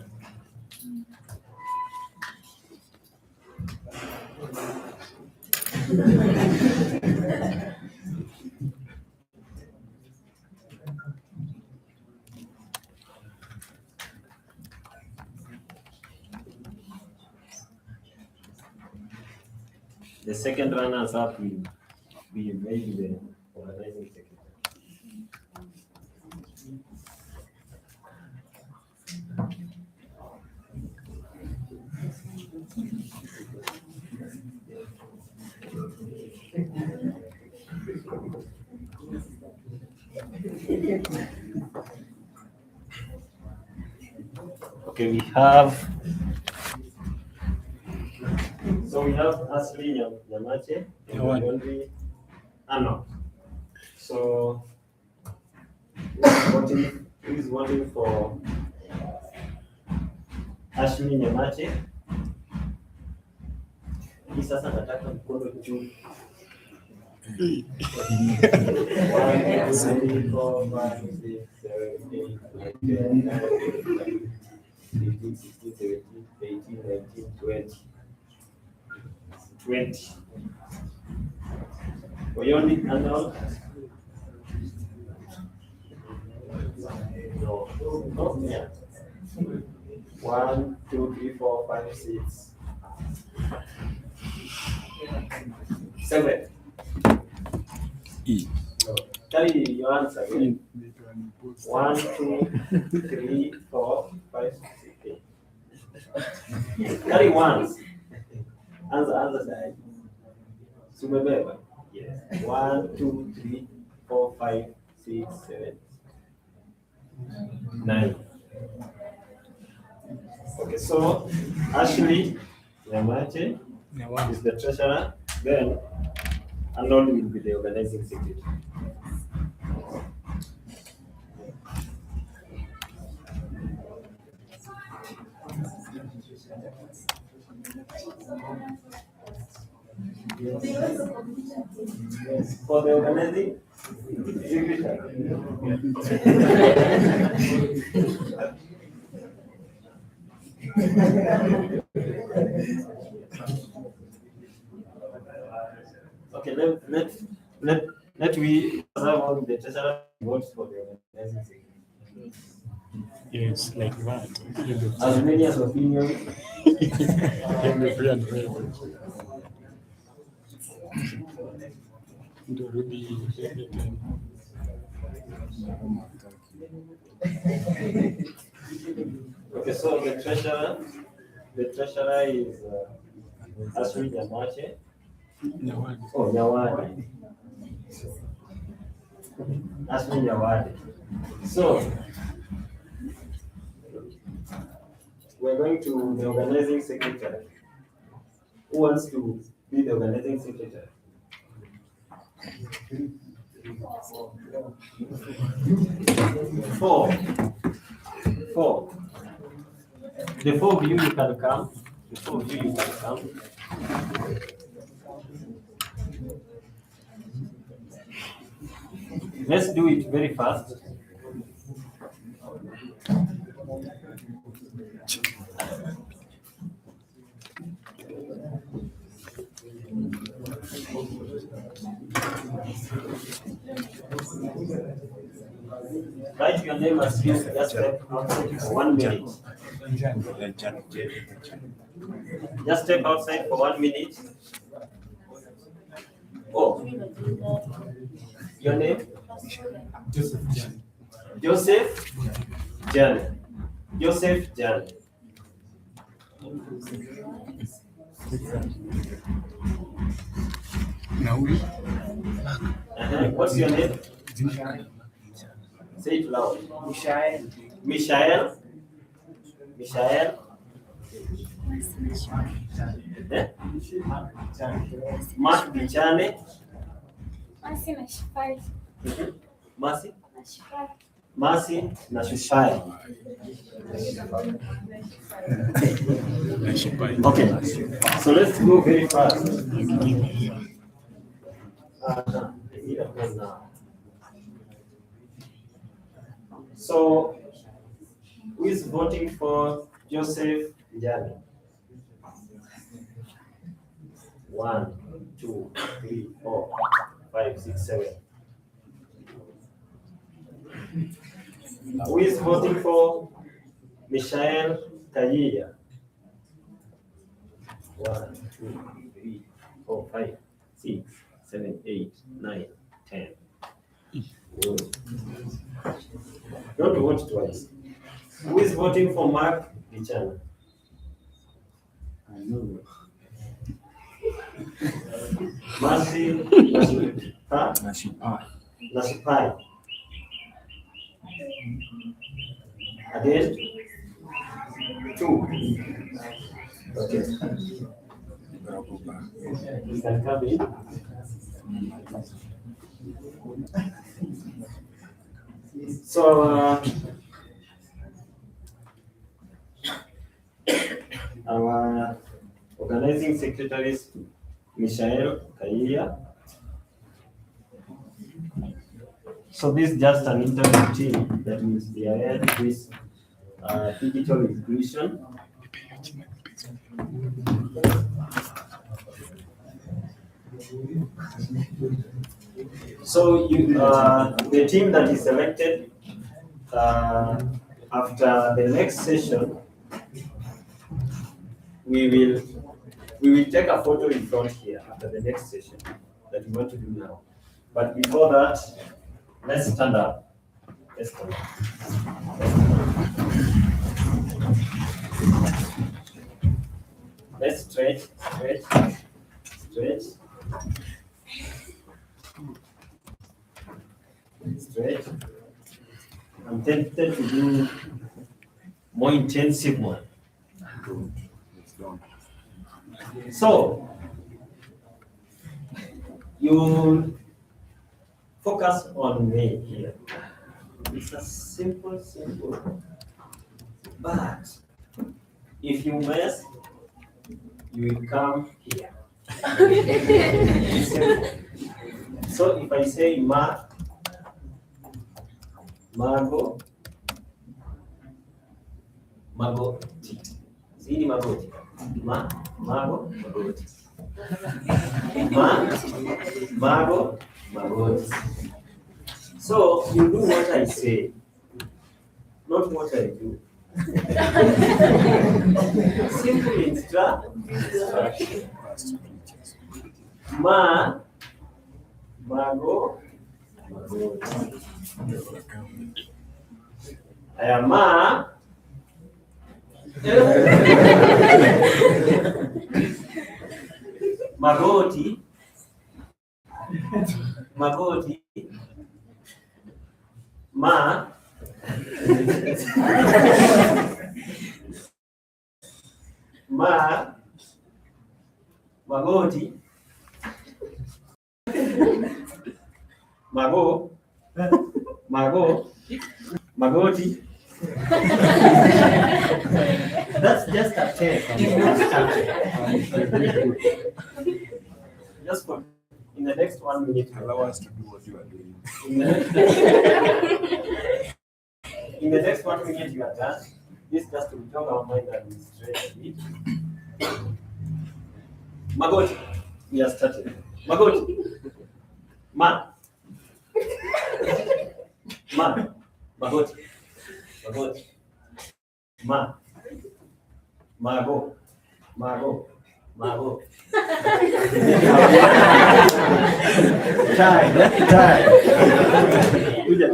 The second runners up will be maybe the organizing secretary. Okay, we have. So we have Ashley Nyamache. Nyawade. No. So who is voting for Ashley Nyamache? Hii sasa nataka mkono juu. 1, 2, 3, 4, 5, 6, 7, 8, 9, 10, 11, 15, 16, 17, 18, 19, 20. 20. Oyoni Arnold. No. Oh, yeah. 1, 2, 3, 4, 5, 6, 7. E. No. Tell me your answer again. 1, 2, 3, 4, 5, 6, 8. Carry ones. Answer side. Sumebeba. Yes. 1, 2, 3, 4, 5, 6, 7, 9. Okay, so Ashley Nyamache is the treasurer. Then Arnold will be the organizing secretary. For the organizing okay, let we observe the treasurer votes for the organizing secretary. Yes, like that. As many as opinions. Okay, so the treasurer is Ashley Nyamache. Oh, Nyawade. Ashley Nyawade. So we're going to the organizing secretary. Who wants to be the organizing secretary? Four. The 4 of you can come. The 4 of you can come. Let's do it very fast. Write your name as you just step outside for 1 minute. Just step outside for 1 minute. Oh, your name? Joseph Jan. Joseph Jan. What's your name? Say it loud. Mishael. Mishael. Mishael. Mark Bichane. Mercy Nashifai. Mercy. Nashifai. Mercy Nashifai. Okay, so let's go very fast. So, who is voting for Joseph Njane? 1, 2, 3, 4, 5, 6, 7. Who is voting for Mishael Kayiya? 1, 2, 3, 4, 5, 6, 7, 8, 9, 10. Good. Don't vote twice. Who is voting for Mark Bichana? I know. Mercy Nasipai. Again? 2. Okay. You can come in. So, our organizing secretary is Mishael Kayiya. So this is just an interview team that will spearhead this digital inclusion. So you, the team that is selected after the next session, we will take a photo in front here after the next session that we want to do now. But before that, let's stand up. Let's stand up. Let's stretch, stretch, stretch. Stretch. I'm tempted to do more intensive one. So, you focus on me here. It's a simple. But if you mess, you will come here. So if I say Margot, Zini Magoti. Margot, Magoti. Margot, Magoti. So you do what I say, not what I do. Simple instruction. Margot, Magoti. I am Magoti, Magoti, Magoti. That's just a test. Just for in the next 1 minute. Allow us to do what you are doing. In the next 1 minute you are done. This just to jog our mind and straight a bit. Magoti, we are starting. Magoti. Ma, Magoti, Magoti, Ma, Mago, Mago, Mago. Chai. Kuja.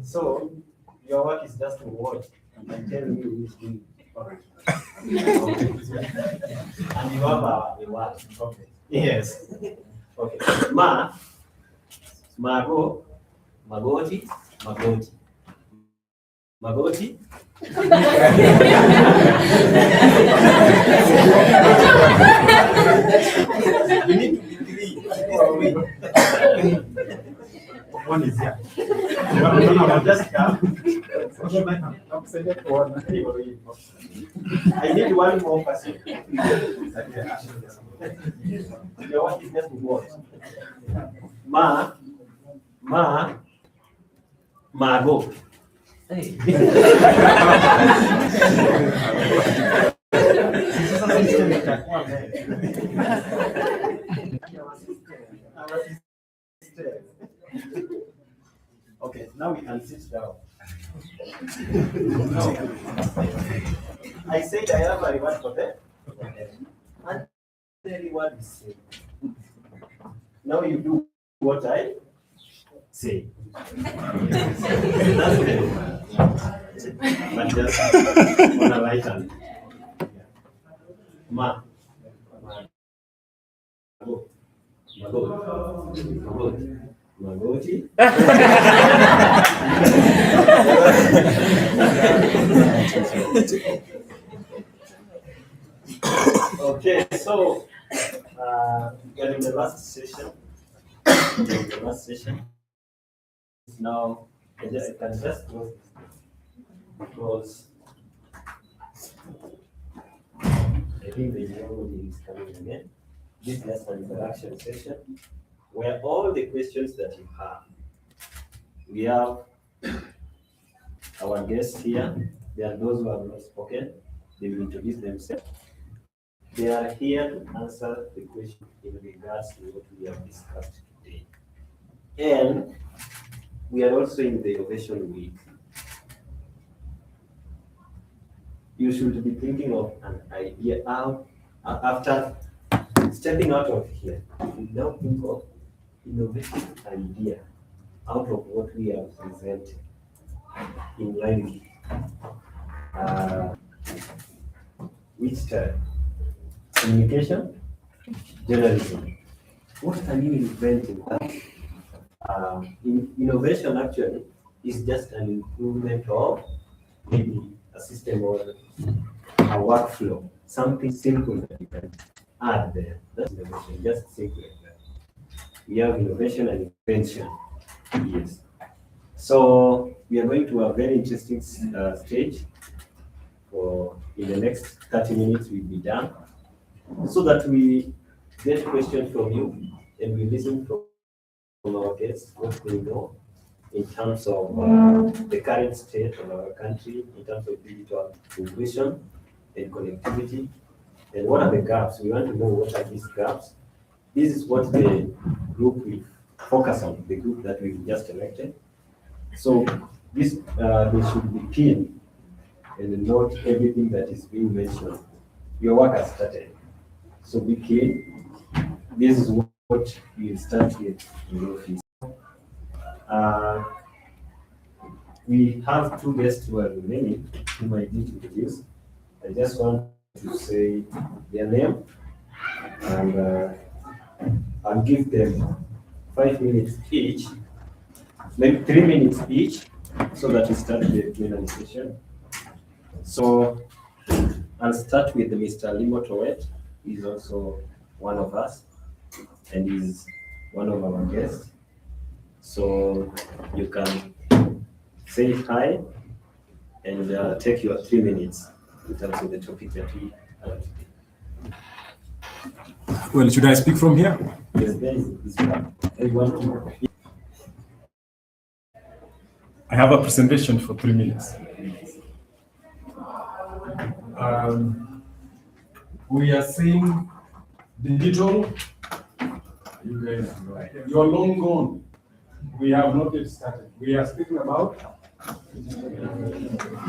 So, your work is just to watch and tell me who's doing it. And you have a what? Okay. Yes. Okay. Mago, Magoti, Magoti. Magoti. You need to be three. One is here. Just come. I need one more person. Your work is just to watch. Mago. Hey. Okay, now we can sit down. No. I said I have a reward for them. And the reward is same. Now you do what I say. That's the reward. But just on a right hand. Magoti. Okay, so we are in the last session. Now I can just close this because I think the geology is coming again. This is just an interaction session where all the questions that you have, we have our guests here. There are those who have not spoken. They will introduce themselves. They are here to answer the question in regards to what we have discussed today. And we are also in the Innovation Week. You should be thinking of an idea out after stepping out of here. You now think of innovative idea out of what we have presented in line which type? Communication, journalism. What can you invent in that? Innovation actually is just an improvement of maybe a system or a workflow, something simple that you can add there. That's innovation, just simple like that. We have innovation and invention. Yes. So we are going to a very interesting stage. For in the next 30 minutes, we'll be done, so that we get questions from you and we listen from our guests what they know in terms of the current state of our country, in terms of digital inclusion and connectivity, and what are the gaps. We want to know what are these gaps. This is what the group will focus on, the group that we've just elected. So this they should be keen and note everything that is being mentioned. Your work has started, so be keen. This is what you start with in the office. We have two guests who are remaining, whom I did introduce. I just want to say their name, and I'll give them 5 minutes each, maybe 3 minutes each, so that we start the Q&A session. So I'll start with Mr. Limo Towet. He's also one of us, and he's one of our guests. So you can say hi and take your 3 minutes in terms of the topic that we have. Well, should I speak from here? Yes, there is this one. Everyone. I have a presentation for 3 minutes. we are saying digital. You guys, you are long gone. We have not yet started. We are speaking about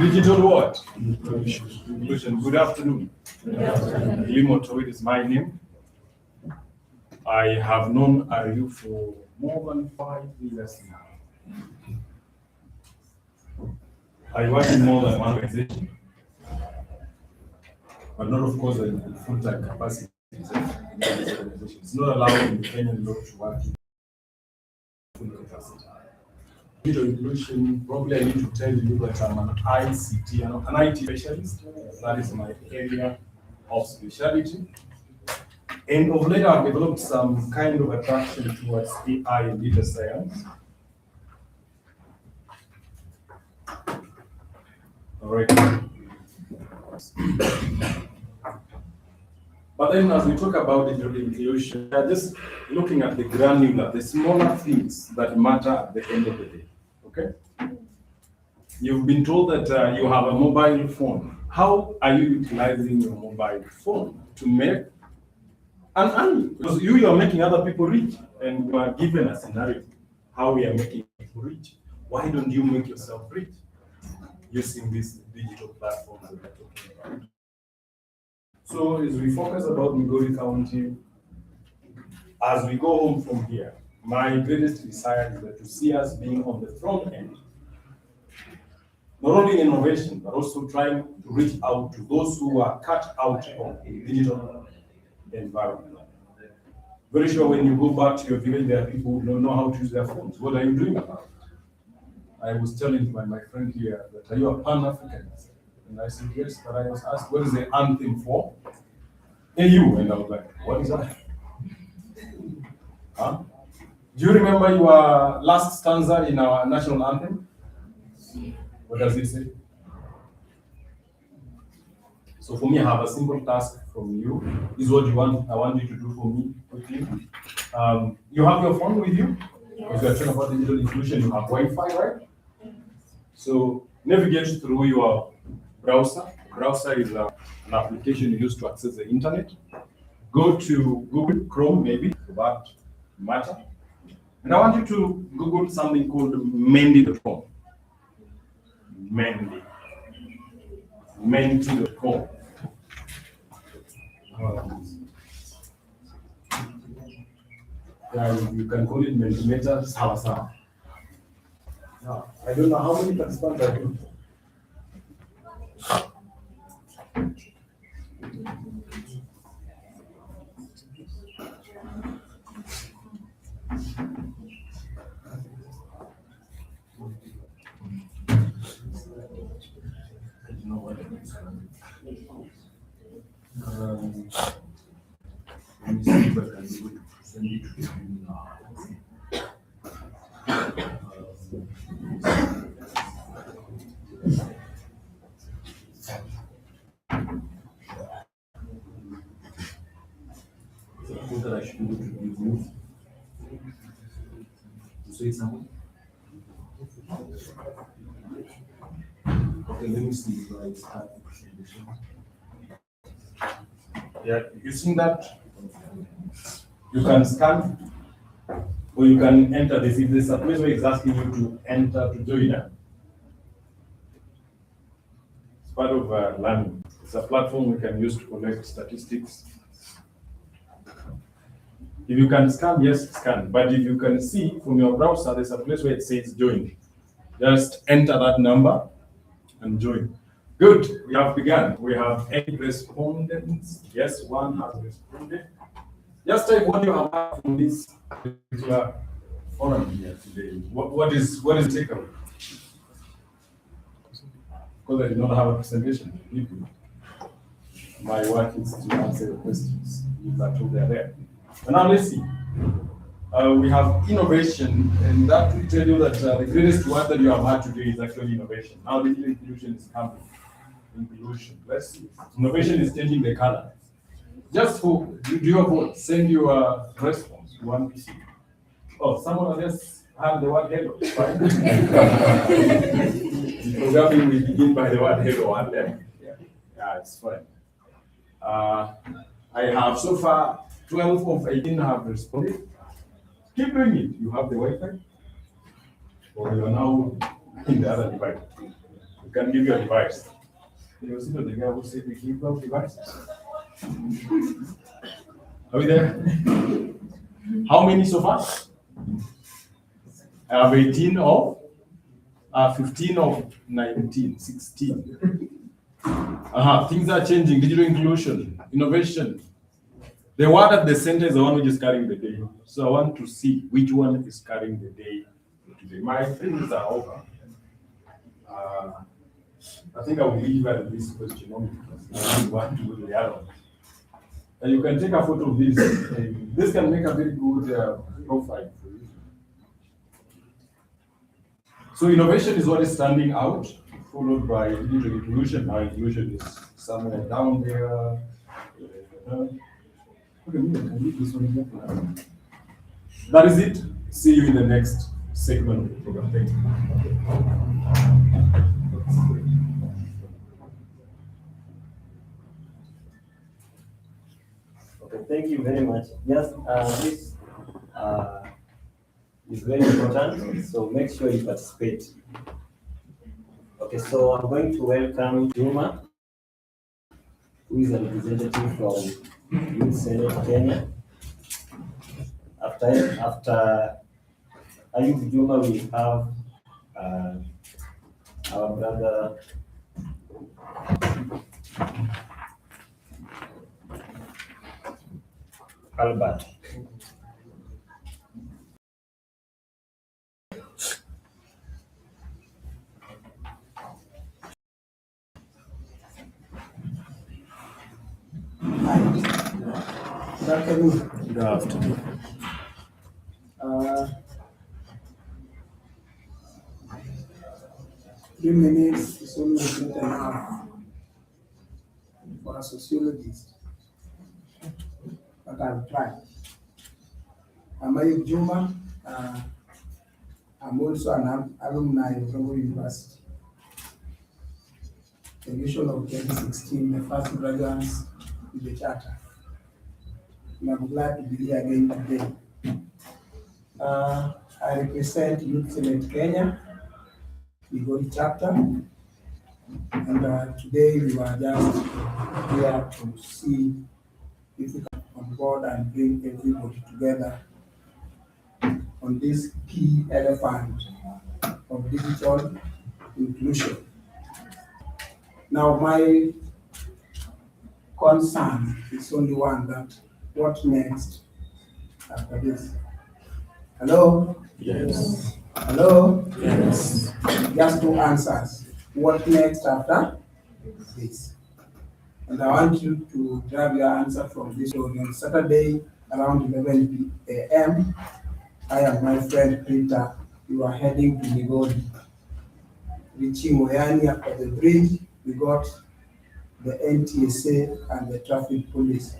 digital what? Inclusion. Good afternoon. Limo Toid is my name. I have known RU for more than 5 years now. I work in more than one organization, but not, of course, in full-time capacity. It's not allowed in Kenyan law to work in full capacity. Digital inclusion, probably I need to tell you that I'm an ICT, an IT specialist. That is my area of specialty. And of late, I've developed some kind of attraction towards AI and data science. All right. But then as we talk about digital inclusion, we are just looking at the granular, the smaller things that matter at the end of the day, okay? You've been told that you have a mobile phone. How are you utilizing your mobile phone to make an earning? Because you are making other people rich, and you are given a scenario how we are making people rich. Why don't you make yourself rich using these digital platforms that we're talking about? So as we focus about Migori County, as we go home from here, my greatest desire is that to see us being on the front end, not only in innovation, but also trying to reach out to those who are cut out of a digital environment. Very sure when you go back to your village, there are people who don't know how to use their phones. What are you doing about it? I was telling my friend here that, are you a Pan-Africanist? And I said, yes, but I was asked, what is the anthem for? AU. And I was like, what is that? Huh? Do you remember your last stanza in our national anthem? What does it say? So for me, I have a simple task from you. This is what you want. I want you to do for me quickly. You have your phone with you? Because we are talking about digital inclusion. You have Wi-Fi, right? So navigate through your browser. Browser is an application you use to access the internet. Go to Google Chrome, maybe, for that matter. And I want you to Google something called Menti.com. Menti.com. Yeah, you can call it Mentimeter, sawa. Now, I don't know how many participants are you. Let me see if I can do it. Send it to you now. Suppose that I should go to remove. You say something? Okay, let me see if I start the presentation. Yeah, you see that? You can scan or you can enter this. If there's a place where it's asking you to enter to join it. It's part of learning. It's a platform we can use to collect statistics. If you can scan, yes, scan. But if you can see from your browser, there's a place where it says join. Just enter that number and join. Good, we have begun. We have 8 respondents. Yes, 1 has responded. Just type what you have from this particular forum here today. What is takeaway? Because I did not have a presentation. My work is to answer your questions. That's why they're there. And now let's see. We have innovation, and that will tell you that the greatest word that you have had today is actually innovation. Now digital inclusion is coming. Inclusion. Let's see. Innovation is changing the color. Just for do your vote, send your response. You want to see. Oh, someone else have the word hello. Fine. The programming will begin by the word hello and then yeah, it's fine. I have so far 12 of 18 have responded. Keep doing it. You have the Wi-Fi, or you are now in the other device. You can give your device. You see the guy who said we give out devices. Are we there? How many so far? I have 18 of 15 of 19, 16. Things are changing. Digital inclusion, innovation. The word at the center is the one which is carrying the day. So I want to see which one is carrying the day today. My things are over. I think I will leave at this question only because I want to do the other one. And you can take a photo of this. This can make a very good profile for you. So innovation is what is standing out, followed by digital inclusion. Now inclusion is somewhere down there. That is it. See you in the next segment of the program. Thank you. Okay, thank you very much. Yes, this is very important, so make sure you participate. Okay, so I'm going to welcome Juma, who is a representative from Youth Senate Kenya. After Ayub Juma, we have our brother Albert. Good afternoon. Good afternoon. Uh, 3 minutes is always not enough for a sociologist, but I'll try. I'm Ayub Juma. I'm also an alumni of Global University. The mission of 2016, the first graduates with the charter. And I'm glad to be here again today. I represent Youth Senate Kenya, Migori chapter, and today we were just here to see if we can come on board and bring everybody together on this key elephant of digital inclusion. Now, my concern is only one, that what next after this? Hello? Yes. Hello? Yes. Just two answers. What next after this? And I want you to grab your answer from this story. On Saturday around 11 a.m., I and my friend Peter, we were heading to Migori. Reaching Moyani after the bridge, we got the NTSA and the traffic police.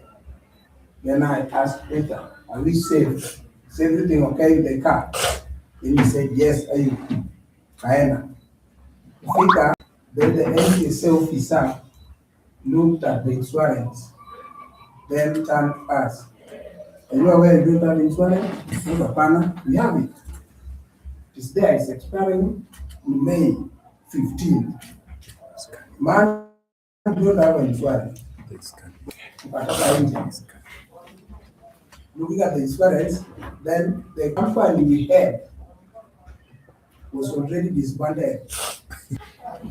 Then I asked Peter, are we safe? Is everything okay with the car? Then he said, yes, are you? Kaena. Peter, then the NTSA officer looked at the insurance, then turned to us. Are you aware you don't have insurance? No, Papana, we have it. It's there, it's expiring May 15. Man, you don't have insurance. Looking at the insurance, then the company we had was already disbanded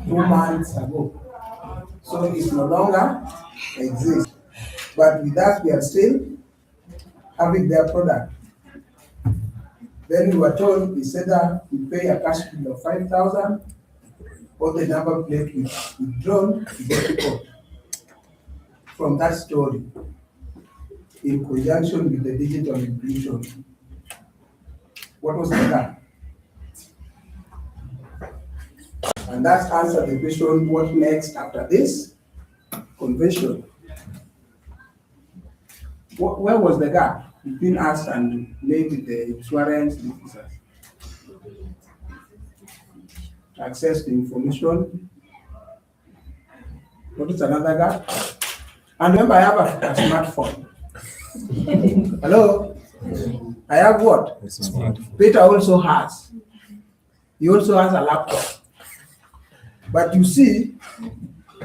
2 months ago. So it's no longer exists. But with us, we are still having their product. Then we were told, we said that we pay a cash bill of 5,000, or the number plate withdrawn to get to court. From that story, in conjunction with the digital inclusion, what was the gap? And that's answered the question, what next after this convention? Where was the gap between us and maybe the insurance officers? Access to information. What is another gap? And remember, I have a smartphone. Hello? I have what? Peter also has. He also has a laptop. But you see,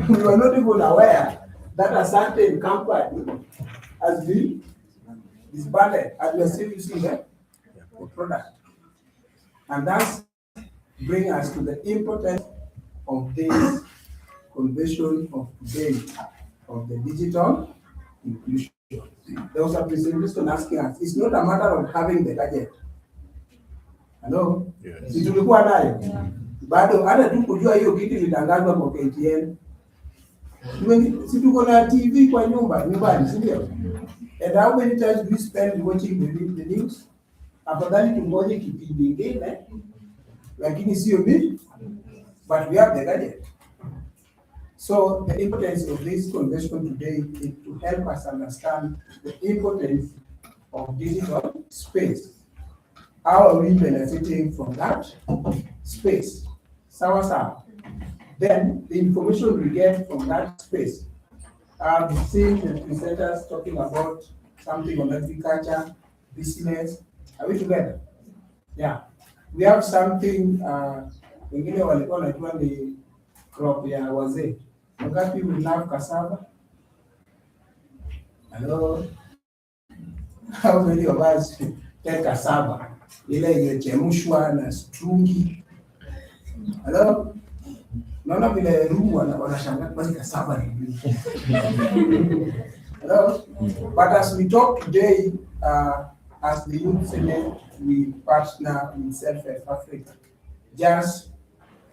we were not even aware that a certain company has been disbanded and we are still using the product. And that's bring us to the importance of this conversion of today of the digital inclusion. There was a presentation asking us, it's not a matter of having the gadget. Hello? Yes. Si tulikuwa nayo? Bado hata tu kujua hiyo kitu ilitangazwa kwa KTN. Si tuko na TV kwa nyumbani, si ndio? And how many times do we spend watching the news? Afadhali tungoje kipindi ingine, lakini sio mimi, but we have the gadget. So the importance of this convention today is to help us understand the importance of digital space. How are we benefiting from that space? Sawa. Then the information we get from that space. I've seen the presenters talking about something on agriculture, business. Are we together? Yeah. We have something, wengine walikuwa wanajua ni crop ya wazee. Wangapi we love cassava? Hello? How many of us take cassava? Ile imechemshwa na strungi. Hello? Naona vile room wanashangaa kwa cassava ni nini? Hello? But as we talk today, as the Youth Senate, we partner with Self-Help Africa just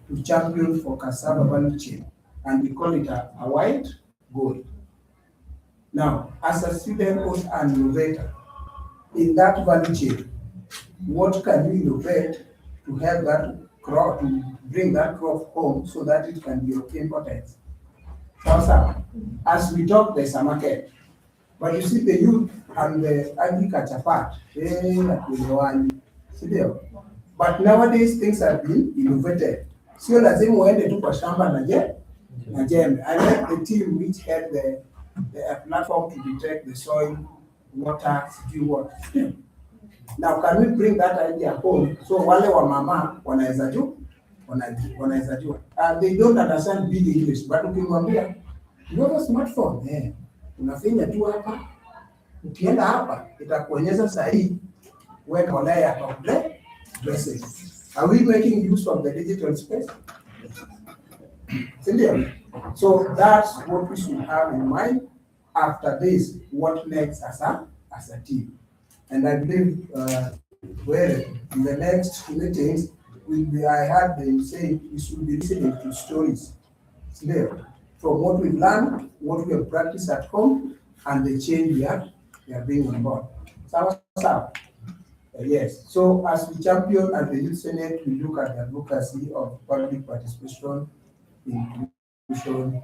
to champion for cassava value chain, and we call it a white gold. Now, as a student or an innovator in that value chain, what can you innovate to help that crop, to bring that crop home so that it can be of importance? As we talk, there's a market. But you see the youth and the agriculture part, but nowadays things have been innovated. Sio lazima uende tu kwa shamba na jembe. I like the team which had the platform to detect the soil, water, what. Now can we bring that idea home? So wale wa mama wanaweza jua. They don't understand big English, but ukimwambia you have a smartphone, unafinya tu hapa, ukienda hapa itakuonyesha sahihi where mbolea ya top dressing. Are we making use of the digital space? So that's what we should have in mind. After this, what next as a team? And I believe in the next meetings, I heard them say we should be listening to stories from what we've learned, what we have practiced at home, and the change we are bringing on board. Yes. So as we champion at the Youth Senate, we look at the advocacy of public participation, inclusion,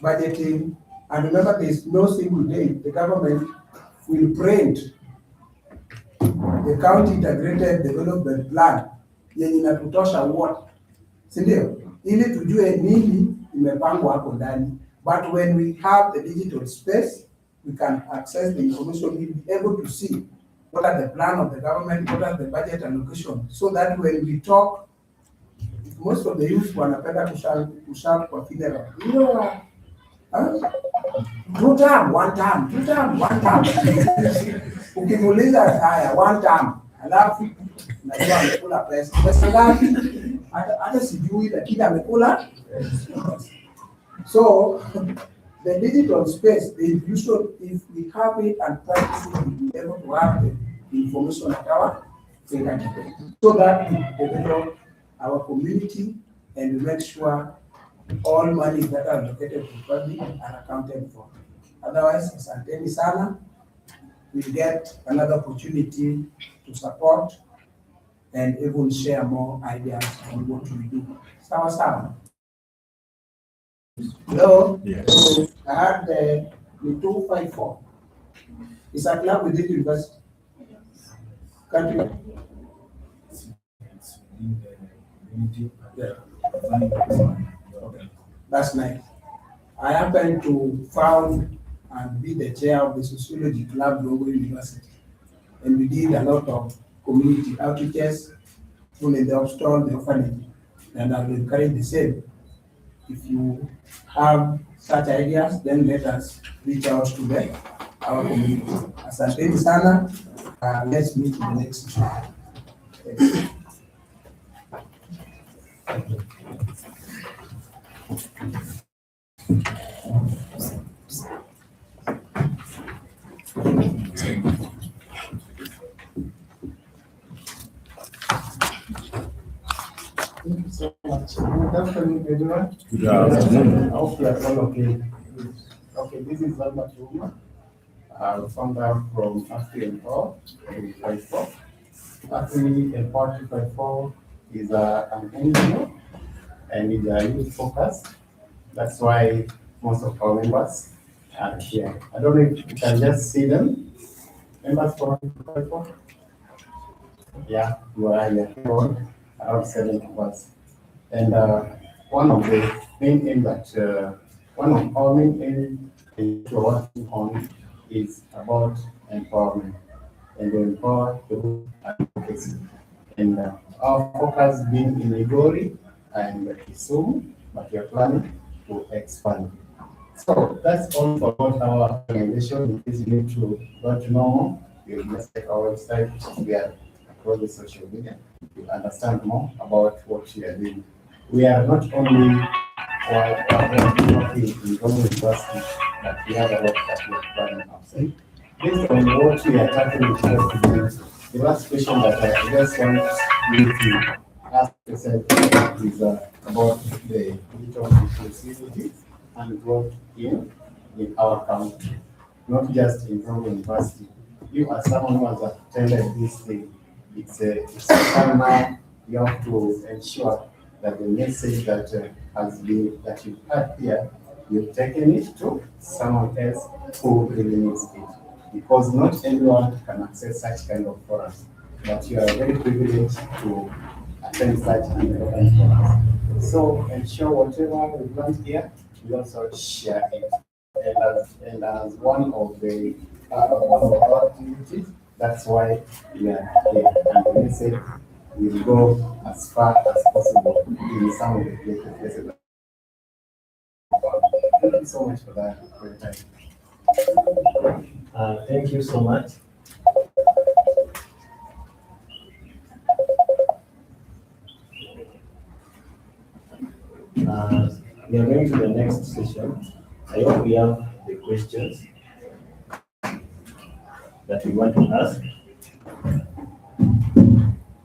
budgeting, and remember there is no single day the government will print the county integrated development plan yenye inatutosha wote, si ndio? Ili tujue nini imepangwa hapo ndani. But when we have the digital space, we can access the information, we'll be able to see what are the plan of the government, what are the budget allocation, so that when we talk, most of the youth wanapenda kushout kwa funeral. Two term, one term. Ukimuuliza haya one term, alafu najua amekula pesa ngapi? Hata sijui, lakini amekula. So the digital space, the inclusion, if we have it and practice it, we'll be able to have the information at our fingertips, so that we develop our community and make sure all money that are allocated to public are accounted for. Otherwise, asanteni sana. We'll get another opportunity to support and even share more ideas on what we do. Sawa. Hello? Yes. I had the 254. It's a club within the university. Country. Yeah. Okay. That's nice. I happen to found and be the chair of the sociology club, Logo University. And we did a lot of community outreaches, in the hospital, the orphanage, and I will encourage the same. If you have such ideas, then let us reach out to our community. Asanteni sana. Let's meet in the next session. Thank you so much. Good afternoon, everyone. Good afternoon. I hope you are all okay. Okay, this is Albert Ruma, founder from Afri Empower 254. Afri Empower 254 is an NGO and is a youth focus. That's why most of our members are here. I don't know if you can just see them. Members from 254? Yeah, you are here. Around 7 of us. And one of the main aim that, one of our main aim we're working on is about empowerment and empower through advocacy. And our focus being in Igori and Kisumu, but we are planning to expand. So that's all about our organization. In case you need to want to know more, you must check our website. We are across the social media. You understand more about what we are doing. We are not only working in university, but we have a lot that we are planning outside. Based on what we are tackling today, the last question that I just want you to ask yourself is about the digital inclusivity and growth in our country, not just in Rome University. You as someone who has attended this thing, it's a time now. You have to ensure that the message that that you've had here, you've taken it to someone else who really needs it. Because not everyone can access such kind of forums, but you are very privileged to attend such an forum. So ensure whatever we learned here, we also share it. And as one of our activities, that's why we are here. And the message will go as far as possible in some of the places. Thank you so much for that, for your time. Thank you so much. We are going to the next session. I hope we have the questions that we want to ask.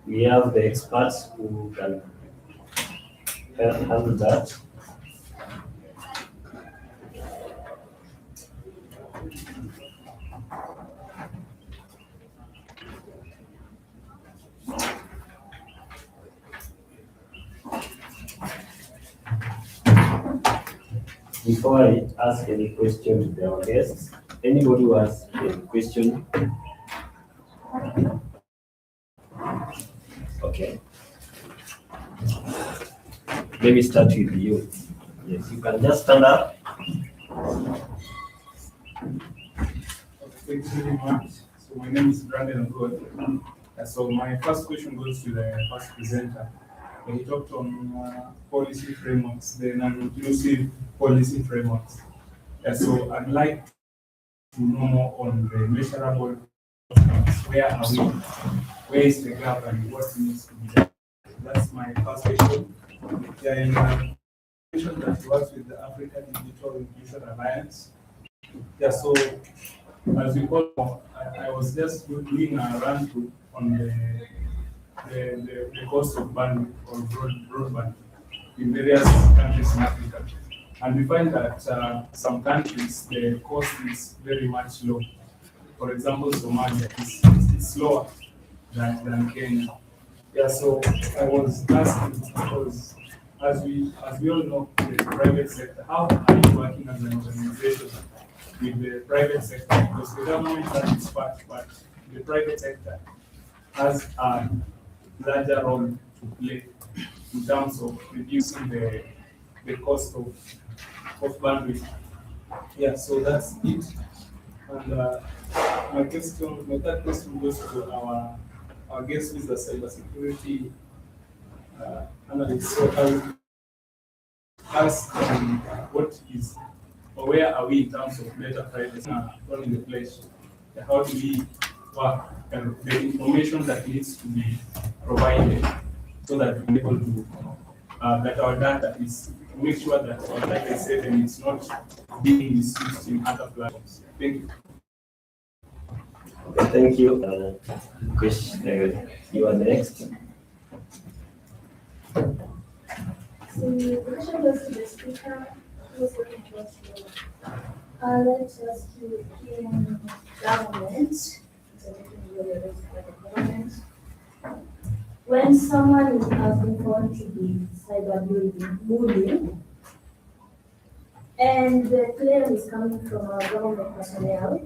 We have the experts who can handle that. Before I ask any question to our guests, anybody who has a question? Okay. Let me start with you. Yes, you can just stand up. Thank you very much. So my name is Brandon God. So my first question goes to the first presenter. He talked on policy frameworks, the non-inclusive policy frameworks. So I'd like to know more on the measurable outcomes. Where are we? Where is the gap and what needs to be done? That's my first question. And question that works with the African Digital Inclusion Alliance. So as you call, I was just doing a run through on the cost of bandwidth or broadband in various countries in Africa. And we find that some countries, the cost is very much low. For example, Somalia is lower than Kenya. So I was asking because as we all know, the private sector, how are you working as an organization with the private sector? Because the government has its part, but the private sector has a larger role to play in terms of reducing the cost of bandwidth. Yeah, so that's it. And my third question goes to our guest, who is the cybersecurity analyst. So I would ask what is, or where are we in terms of data privacy running the place? How do we work and the information that needs to be provided so that we're able to, that our data is, to make sure that our data is safe and it's not being misused in other platforms. Thank you. Okay, thank you. Chris, you are next. So the question goes to the speaker, who's looking to us here. Let's just in government, so looking really raised by the government. When someone has been found to be cyberbullying, and the claim is coming from our government personnel,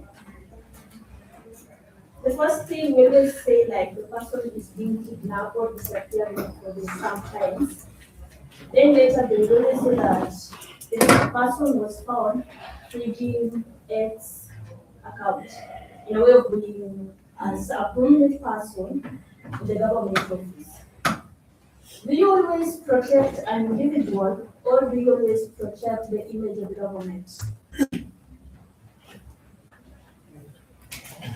the first thing we will say, like, the person is being kidnapped or disappearing for some times. Then later they will always say that the person was found using X account in a way of being as a prominent person in the government office. Do you always protect an individual or do you always protect the image of the government?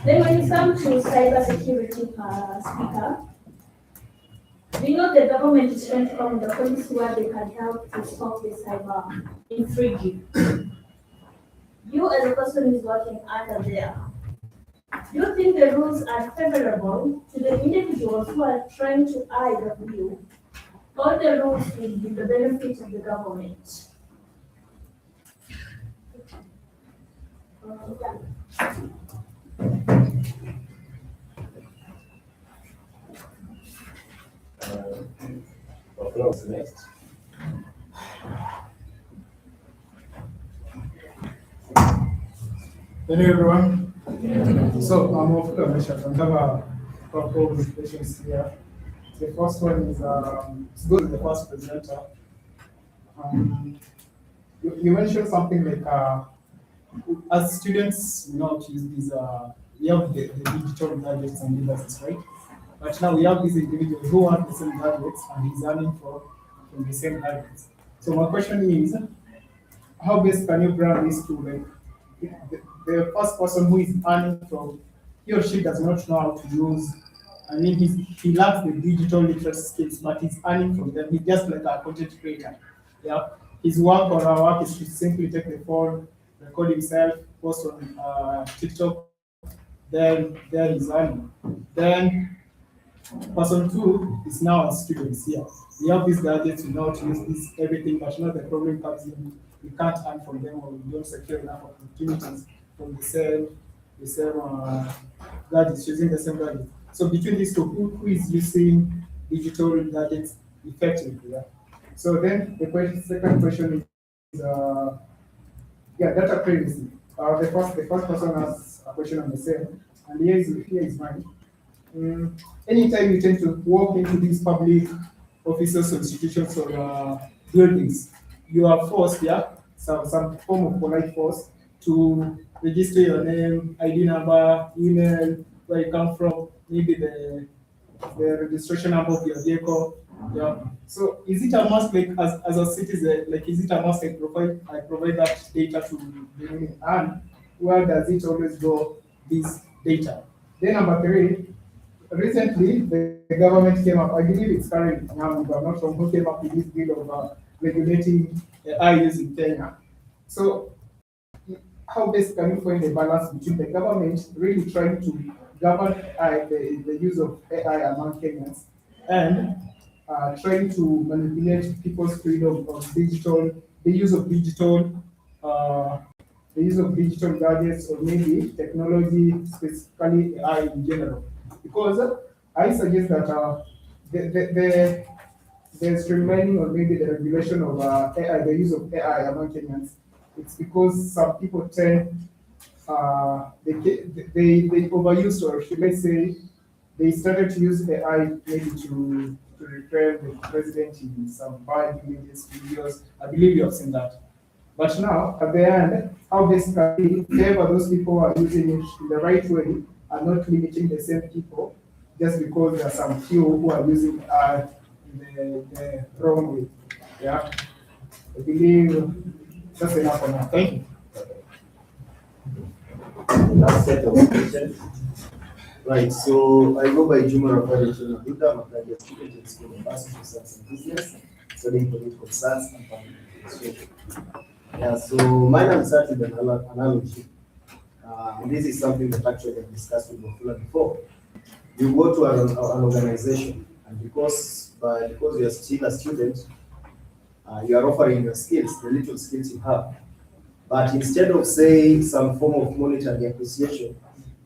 Then when it comes to cybersecurity speaker, we know the government is trying to come with a policy where they can help to stop the cyber intriguing. You as a person who is working under there, do you think the rules are favorable to the individuals who are trying to eye the view, or the rules will be the benefit of the government? What's next? Hello everyone. So I'm Ofuka Mesha. I have a couple of questions here. The first one is to go to the first presenter. You mentioned something like as students, you know, to use these we have the digital gadgets and devices, right? But now we have these individuals who want the same gadgets and he's earning from the same gadgets. So my question is, how best can you brand this to like the first person who is earning from, he or she does not know how to use, I mean, he lacks the digital literacy skills, but he's earning from them. He's just like a content creator. Yeah. His work or our work is to simply take the phone, record himself, post on TikTok, then there he's earning. Then person two is now a student here. We have these gadgets, we know how to use this everything, but now the problem comes in, we can't earn from them or we don't secure enough opportunities from the same gadgets, using the same gadgets. So between these two, who is using digital gadgets effectively? Yeah? So then the second question is, data privacy. The first person has a question on the same, and here is mine. Anytime you tend to walk into these public offices or institutions or buildings, you are forced, some form of polite force to register your name, ID number, email, where you come from, maybe the registration number of your vehicle. Yeah. So is it a must, like as a citizen, like is it a must I provide that data to the union? And where does it always go, this data? Then number three, recently the government came up, I believe it's current now, if I'm not wrong, who came up with this bill of regulating AI use in Kenya. So how best can you find a balance between the government really trying to govern the use of AI among Kenyans and trying to manipulate people's freedom of the use of digital gadgets or maybe technology, specifically AI in general? Because I suggest that the streamlining or maybe the regulation of AI, the use of AI among Kenyans, it's because some people tend they overuse, or should I say, they started to use AI maybe to repair the president in some bad images, videos. I believe you have seen that. But now, at the end, how this can be favor those people who are using it in the right way and not limiting the same people just because there are some few who are using the wrong way. Yeah, I believe that's enough for now. Thank you. Last set of questions. Right, so I go by Juma Rafari Buddha. I'm a graduate student in School of Arts, Research and Business, studying political science and public administration. Yeah, so mine will start with an analogy. And this is something that actually I discussed with Mofula before. You go to an organization, and because you are still a student, you are offering your skills, the little skills you have. But instead of saying some form of monetary appreciation,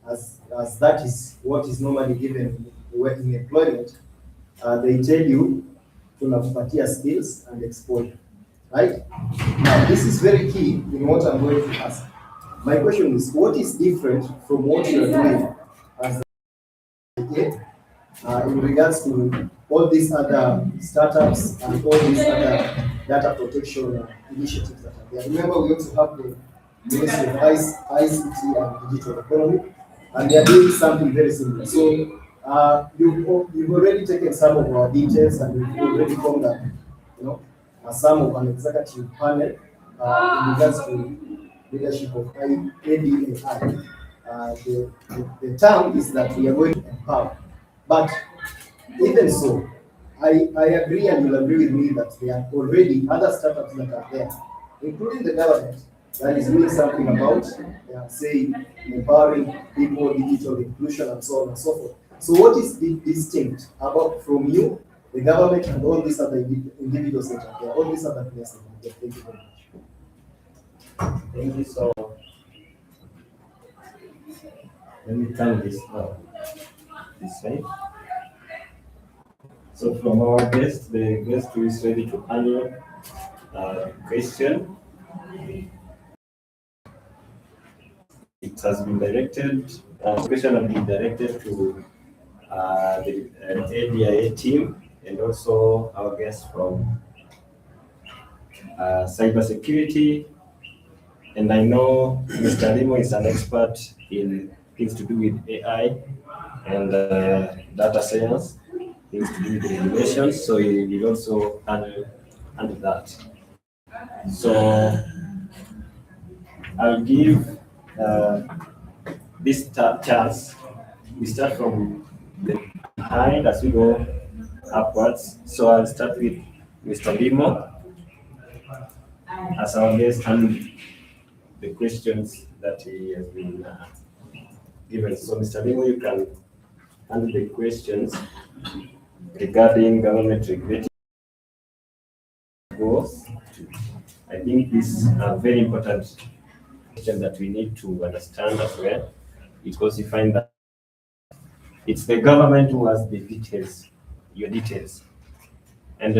as that is what is normally given in employment, they tell you tunakupatia skills and exposure, right? Now, this is very key in what I'm going to ask. My question is, what is different from what you are doing as in regards to all these other startups and all these other data protection initiatives that are there? Remember, we also have the Ministry of ICT and Digital Economy, and they are doing something very similar. So you've already taken some of our details, and we've already formed some of an executive panel in regards to leadership of ADAI. The term is that we are going to empower. But even so, I agree, and you'll agree with me that there are already other startups that are there, including the government, that is doing something about, say, empowering people, digital inclusion, and so on and so forth. So what is distinct about from you, the government, and all these other individuals that are there, all these other players that are there? Thank you very much. Thank you so much. Let me turn this way. So from our guest, the guest who is ready to answer question. It has been directed, question has been directed to the ADIA team and also our guest from cybersecurity. And I know Mr. Limo is an expert in things to do with AI and data science, things to do with regulations, so he will also handle that. So I'll give this chance. We start from the behind as we go upwards. So I'll start with Mr. Limo as our guest and the questions that he has been given. So Mr. Limo, you can handle the questions regarding government regulating goals. I think this is a very important question that we need to understand as well, because you find that it's the government who has the details, your details. And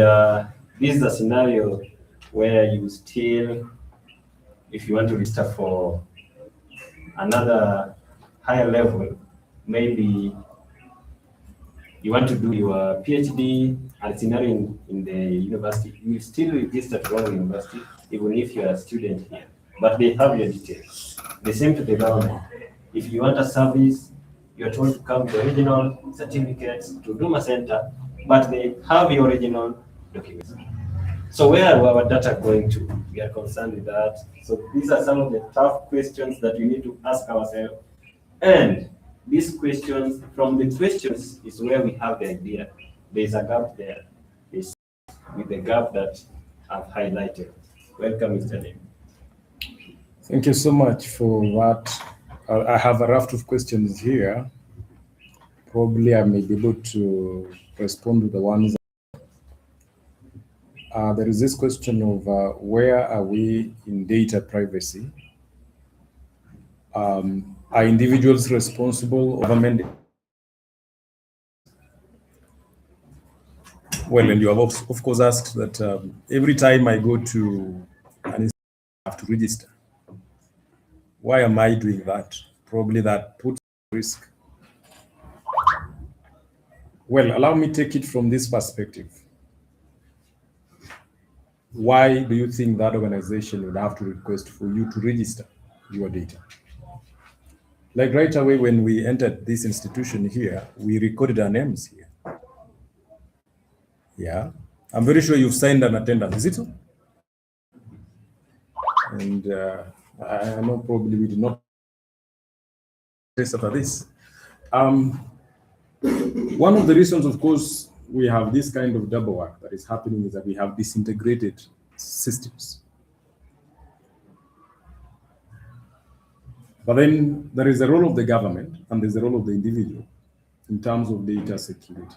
this is a scenario where you still, if you want to register for another higher level, maybe you want to do your PhD and scenario in the university, you will still register to our university, even if you are a student here, but they have your details. The same to the government. If you want a service, you're told to come with the original certificates to Huduma Center, but they have your original documents. So where are our data going to? We are concerned with that. So these are some of the tough questions that we need to ask ourselves. And these questions, from the questions is where we have the idea. There's a gap there. It's with the gap that I've highlighted. Welcome, Mr. Lim. Thank you so much for that. I have a raft of questions here. Probably I may be able to respond to the ones. There is this question of where are we in data privacy? Are individuals responsible, government? Well, and you have of course asked that every time I go to an institution, I have to register. Why am I doing that? Probably that puts risk. Well, allow me take it from this perspective. why do you think that organization would have to request for you to register your data? Like right away when we entered this institution here, we recorded our names here. Yeah, I'm very sure you've signed an attendance, is it so? And I know probably we did not trace after this. One of the reasons, of course, we have this kind of double work that is happening is that we have disintegrated systems. But then there is a role of the government and there's a role of the individual in terms of data security.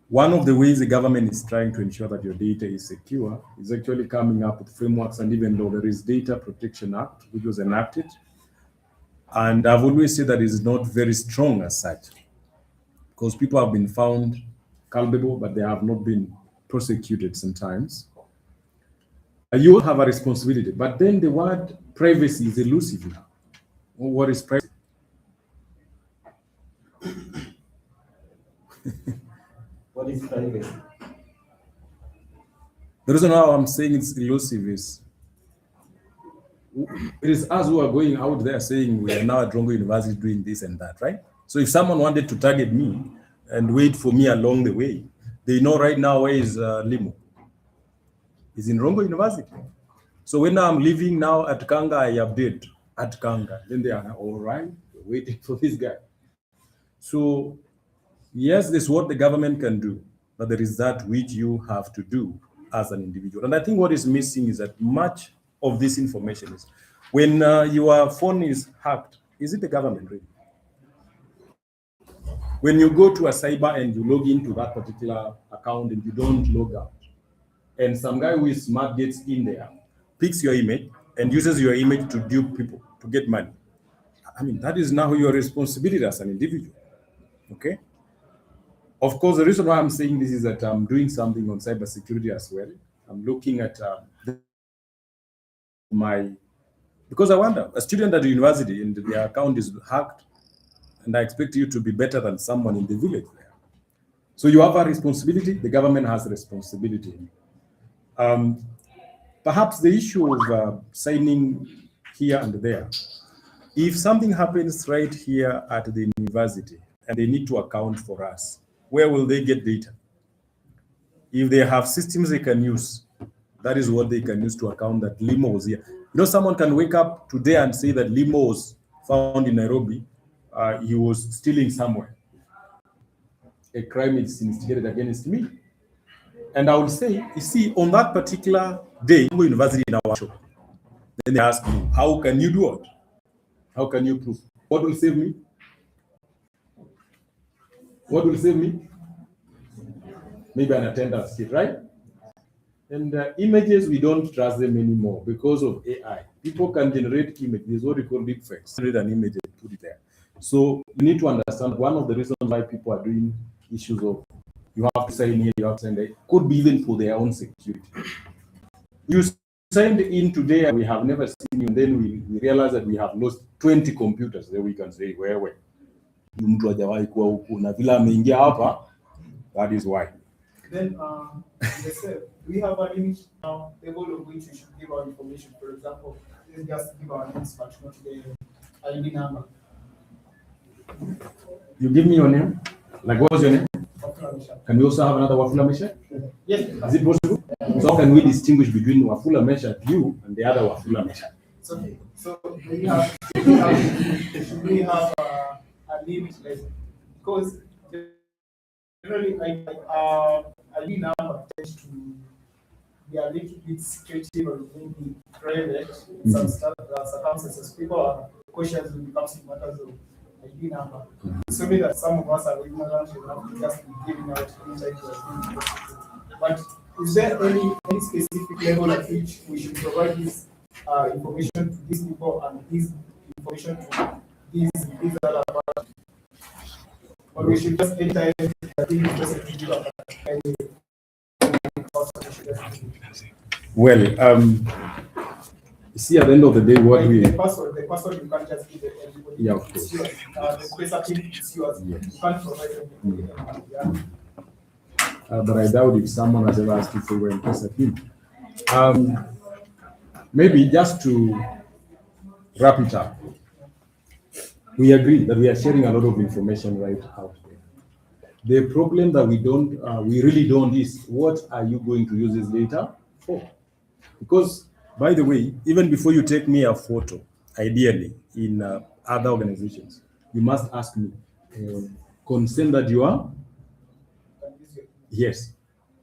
One of the ways the government is trying to ensure that your data is secure is actually coming up with frameworks, and even though there is Data Protection Act, which was enacted, and I've always said that it's not very strong as such, because people have been found culpable, but they have not been prosecuted sometimes. You have a responsibility, but then the word privacy is elusive now. What is privacy? What is privacy? The reason why I'm saying it's elusive is it is us who are going out there saying we are now at Rongo University doing this and that, right? So if someone wanted to target me and wait for me along the way, they know right now where is Limo. It's in Rongo University. So when I'm leaving now at Kanga, I update at Kanga. Then they are all right, we're waiting for this guy. So yes, this is what the government can do, but there is that which you have to do as an individual. And I think what is missing is that much of this information is when your phone is hacked, is it the government really? When you go to a cyber and you log into that particular account and you don't log out, and some guy who is smart gets in there, picks your image and uses your image to dupe people to get money. I mean, that is now your responsibility as an individual, okay? Of course, the reason why I'm saying this is that I'm doing something on cybersecurity as well. I'm looking at because I wonder, a student at the university and their account is hacked, and I expect you to be better than someone in the village there. So you have a responsibility, the government has a responsibility. Perhaps the issue of signing here and there, if something happens right here at the university and they need to account for us, where will they get data? If they have systems they can use, that is what they can use to account that Limo was here. You know, someone can wake up today and say that Limo was found in Nairobi, he was stealing somewhere. A crime is instigated against me. And I would say, you see, on that particular day, Rongo University in our shop, then they ask me, how can you do it? How can you prove? What will save me? What will save me? Maybe an attendance sheet, right? And images, we don't trust them anymore because of AI. People can generate images. There's what we call deepfakes. Generate an image and put it there. So you need to understand one of the reasons why people are doing issues of you have to sign here, you have to sign there, could be even for their own security. You signed in today, and we have never seen you, and then we realize that we have lost 20 computers. Then we can say, where? That is why. Then, they said, we have a limit now, level of which we should give our information. For example, let's just give our names, but not the ID number. You give me your name? Like, what was your name? Wafula Misha. Can we also have another Wafula Mesha? Yes. Is it possible? So how can we distinguish between Wafula Mesha, you, and the other Wafula Mesha? So we have a limit, like, because generally, ID number tends to be a little bit secretive or maybe private. In some circumstances, people are cautious when it comes to matters of ID number. So maybe that some of us are ignorant enough to just be giving out any type of information. But is there any specific level at which we should provide this information to these people and this information to these other parties? Or we should just anytime I think it's just to give up any. Well, you see, at the end of the day, what we the password you can't just give it everybody. Yeah, of course. It's yours. The basic thing is yours. Yes. You can't provide anything. Yeah. but I doubt if someone has ever asked you for your M-Pesa PIN. Maybe just to wrap it up, we agree that we are sharing a lot of information right out there. The problem that we really don't is what are you going to use this data for? Because, by the way, even before you take me a photo, ideally in other organizations, you must ask me, consent that you are? Yes,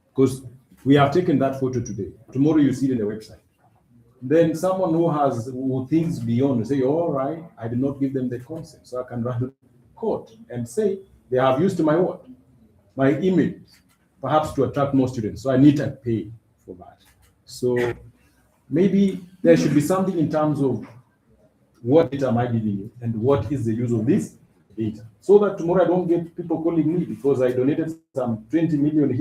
because we have taken that photo today. Tomorrow you see it in the website. Then someone who thinks beyond say, all right, I did not give them the consent, so I can run to court and say they have used my what? My email, perhaps to attract more students. So I need to pay for that. So maybe there should be something in terms of what data am I giving you and what is the use of this data, so that tomorrow I don't get people calling me because I donated some 20 million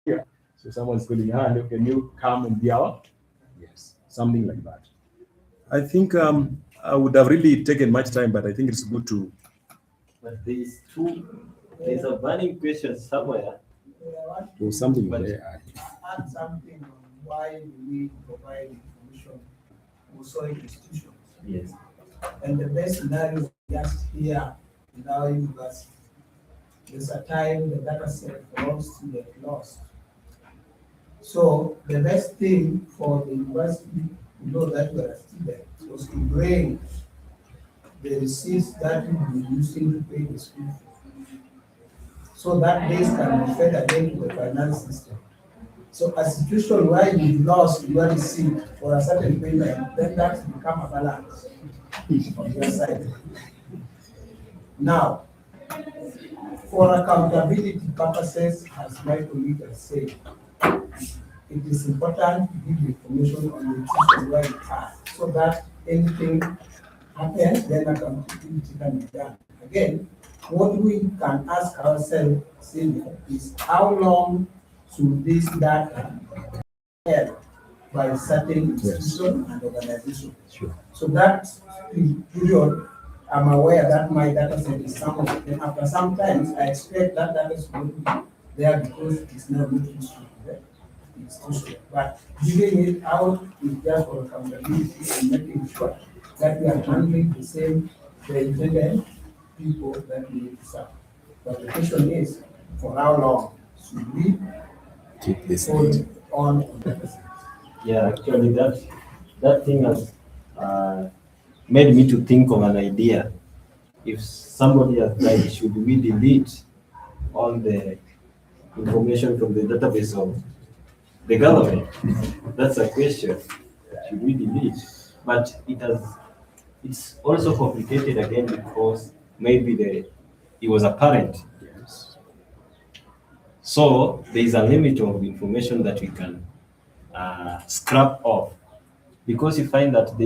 here. So someone's calling, can you come and be our? Yes, something like that. I think I would have really taken much time, but I think it's good to. But there's a burning question somewhere. Do something But there. add something on why we provide information also institutions. Yes. And the best scenario is just here in our university. There's a time the data set for all students lost. So the best thing for the university to know that we are a student was to bring the receipts that we will be using to pay the school fee. So that base can be fed again to the finance system. So a situation where you lost your receipt for a certain payment, then that become a balance on your side. Now, for accountability purposes, as my colleague has said, it is important to give information on the institution where it are, so that anything happens, then accountability can be done. Again, what we can ask ourselves is how long should this data held by certain institution and organization? Sure. So that period, I'm aware that my data set is somewhere. Then after some time, I expect that data is going to be there because it's not good history. It's history. But giving it out is just for accountability and making sure that we are handling the intended people that we need to serve. But the question is, for how long should we Keep this hold on data set? Yeah, actually that thing has made me to think of an idea. If somebody has died, should we delete all the information from the database of the government? That's a question. Should we delete? But it's also complicated again because maybe it was a parent. So there is a limit of information that we can scrap off, because you find that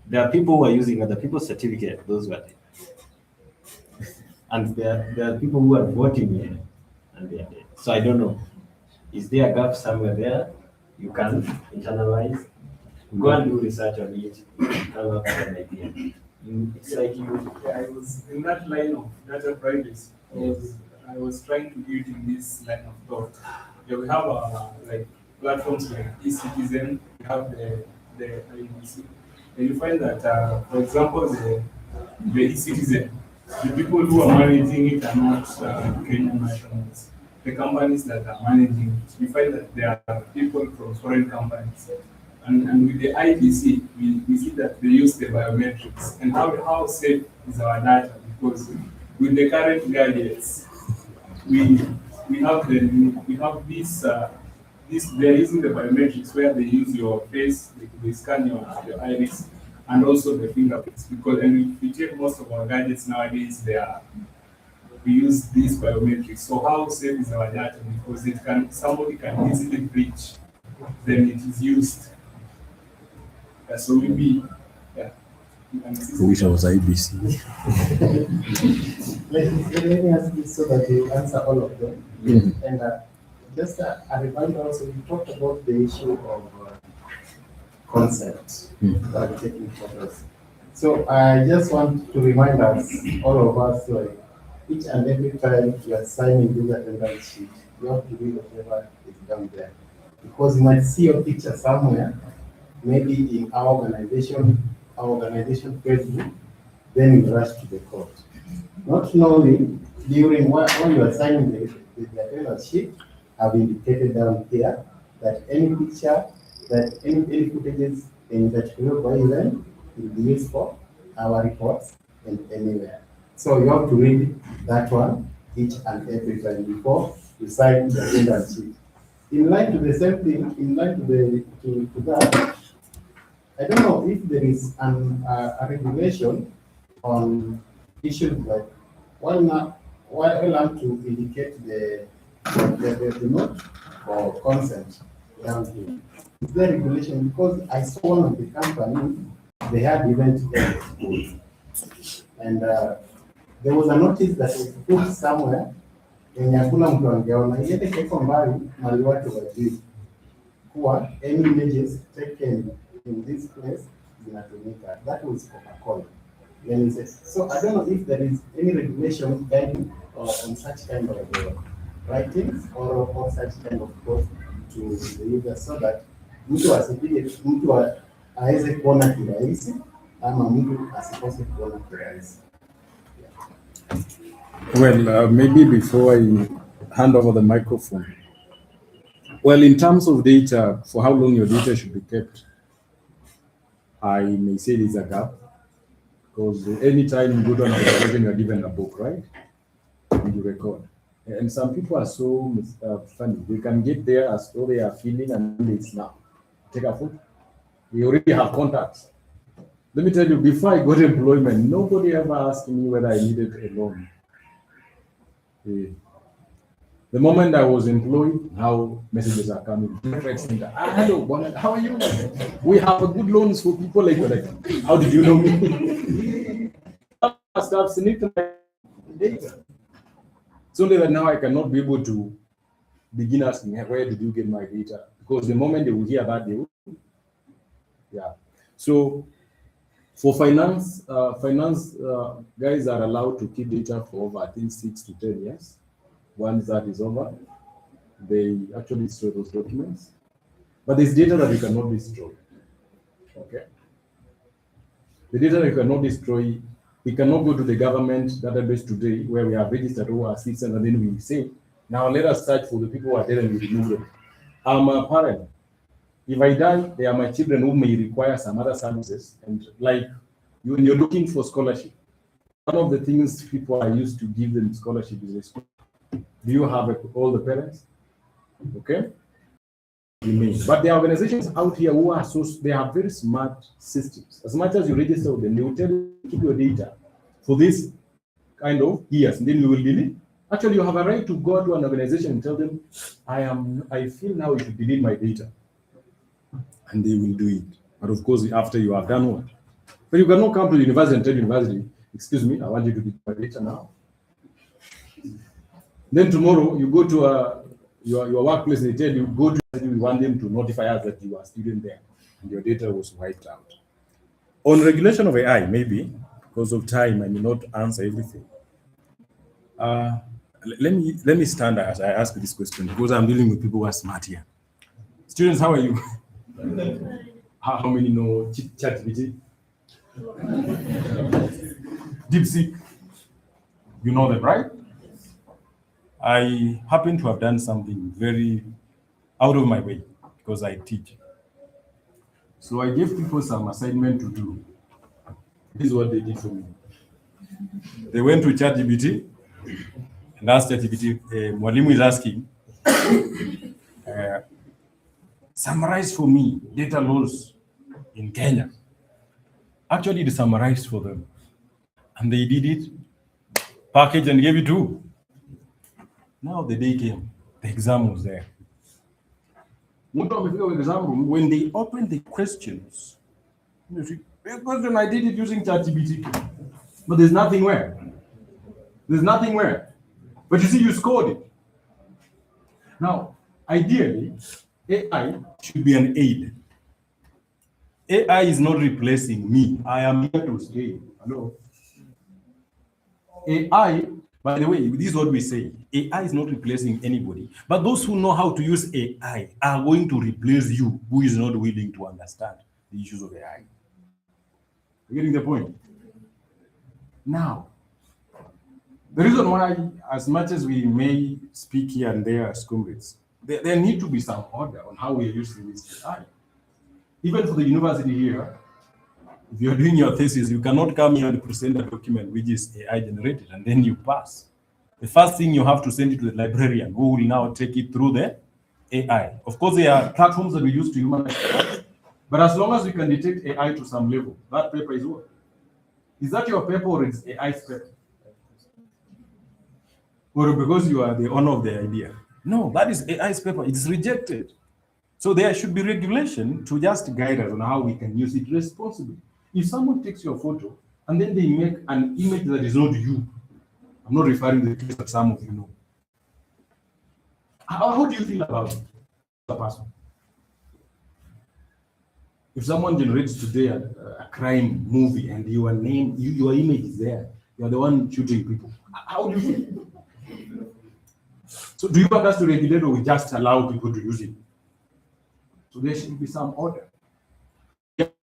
there are people who are using other people's certificate, those were dead. And there are people who are voting here and they are dead. So I don't know. Is there a gap somewhere there? You can internalize, go and do research on it, come up with an idea. It's like you. Yeah, I was in that line of data privacy. I was trying to do it in this line of thought. Yeah, we have like platforms like eCitizen, we have the IEBC. And you find that, for example, the eCitizen, the people who are managing it are not Kenyan nationals. The companies that are managing it, you find that there are people from foreign companies. And with the IBC, we see that they use the biometrics. And how safe is our data? Because with the current gadgets, we have this they're using the biometrics where they use your face, they scan your iris, and also the fingerprints. Because and if we check most of our gadgets nowadays, we use these biometrics. So how safe is our data? Because somebody can easily breach, then it is used. So maybe, yeah. I wish I was IBC. Let me ask you so that you answer all of them. And just a reminder also, you talked about the issue of consent that taking photos. So I just want to remind us, all of us, like, each and every time you are signing this attendance sheet, you have to read whatever is down there. Because you might see your picture somewhere, maybe in our organization Facebook, then you rush to the court. Not knowing during while you are signing the attendance sheet, have indicated down here that any picture, that any footages in that by event will be used for our reports and anywhere. So you have to read that one each and every time before you sign the attendance sheet. In line to the same thing, in line to that, I don't know if there is a regulation on issues like while I'm to indicate the note or consent down here. Is there regulation? Because I saw one of the companies, they had event at school. And there was a notice that was put somewhere yenye hakuna mtu angeona, iende keko mbali mali watu wajui kuwa any images taken in this place zinatumika. That was Coca-Cola. So I don't know if there is any regulation guiding on such kind of writings or such kind of posts to the user, so that mtu aweze kuona kirahisi ama mtu asikose kuona kirahisi. Well, maybe before I hand over the microphone. Well, in terms of data, for how long your data should be kept, I may say there's a gap, because anytime you go to an organization, you're given a book, right? And you record. And some people are so funny. They can get there as though they are feeling, and it's now. Take a photo. We already have contacts. Let me tell you, before I got employment, nobody ever asked me whether I needed a loan. The moment I was employed, how messages are coming. Hello, Bonnet, how are you? We have a good loans for people like you. Like, how did you know me? I must have sneaked my data. It's only that now I cannot be able to begin asking, where did you get my data? Because the moment they will hear that, they will. Yeah. So for finance, guys are allowed to keep data for over, I think, 6 to 10 years. Once that is over, they actually destroy those documents. But there's data that you cannot destroy. Okay. The data that you cannot destroy, we cannot go to the government database today where we have registered all our citizens, and then we say, now let us search for the people who are dead and we remove them. I'm a parent. If I die, they are my children who may require some other services. And like when you're looking for scholarship, one of the things people are used to give them scholarship is a school. Do you have all the parents? Okay. But there are organizations out here who are they have very smart systems. As much as you register with them, they will tell you to keep your data for this kind of years, and then you will delete. Actually, you have a right to go to an organization and tell them, I feel now you should delete my data. And they will do it. But of course, after you have done what? But you cannot come to the university and tell the university, excuse me, I want you to delete my data now. Then tomorrow you go to your workplace and they tell you, go to we want them to notify us that you are a student there and your data was wiped out. On regulation of AI, maybe, because of time, I may not answer everything. Let me stand as I ask this question, because I'm dealing with people who are smart here. Students, how are you? How many know ChatGPT? DeepSeek? You know them, right? I happen to have done something very out of my way because I teach. So I gave people some assignment to do. This is what they did for me. They went to ChatGPT and asked ChatGPT, Mwalimu is asking, summarize for me data laws in Kenya. Actually, they summarized for them. And they did it, packaged and gave it to. Now the day came, the exam was there. When they opened the questions, question I did it using ChatGPT, but there's nothing where. There's nothing where. But you see, you scored it. Now, ideally, AI should be an aid. AI is not replacing me. I am here to stay. Hello. AI By the way, this is what we say. AI is not replacing anybody, but those who know how to use AI are going to replace you, who is not willing to understand the issues of AI. You're getting the point? Now, the reason why, as much as we may speak here and there as comrades, there need to be some order on how we are using this AI. Even for the university here, if you're doing your thesis, you cannot come here and present a document which is AI generated and then you pass. The first thing you have to send it to the librarian who will now take it through the AI. Of course, there are platforms that we use to humanize AI, but as long as we can detect AI to some level, that paper is what? Is that your paper or is AI's paper? Or because you are the owner of the idea? No, that is AI's paper. It's rejected. So there should be regulation to just guide us on how we can use it responsibly. If someone takes your photo and then they make an image that is not you, I'm not referring to the case that some of you know. How do you feel about the person? If someone generates today a crime movie and your name, your image is there, you're the one shooting people, how do you feel? So do you want us to regulate or we just allow people to use it? So there should be some order.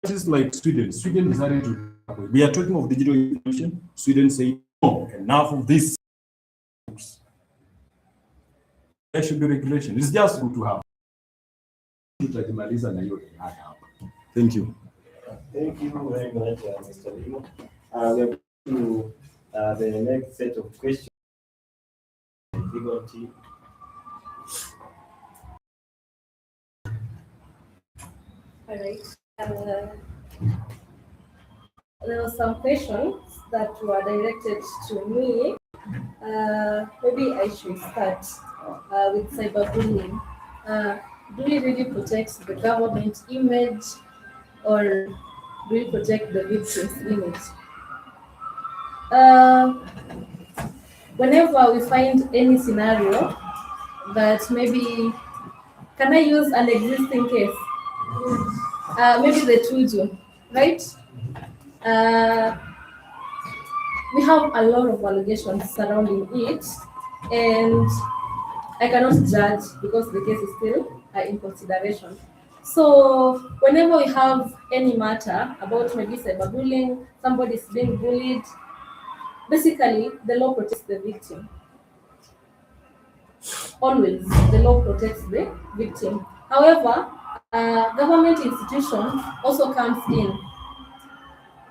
It's like Sweden. Sweden decided to, we are talking of digital inclusion. Sweden say, no, enough of this. There should be regulation. It's just good to have. Thank you. Thank you very much, Mr. Limo. We are going to the next set of questions. All right. There were some questions that were directed to me. Maybe I should start with cyberbullying. Do we really protect the government image or do we protect the victim's image? Whenever we find any scenario that maybe, can I use an existing case? Maybe the Tuju, right? We have a lot of allegations surrounding it, and I cannot judge because the case is still in consideration. So whenever we have any matter about maybe cyberbullying, somebody is being bullied, basically the law protects the victim. Always, the law protects the victim. However, government institution also comes in.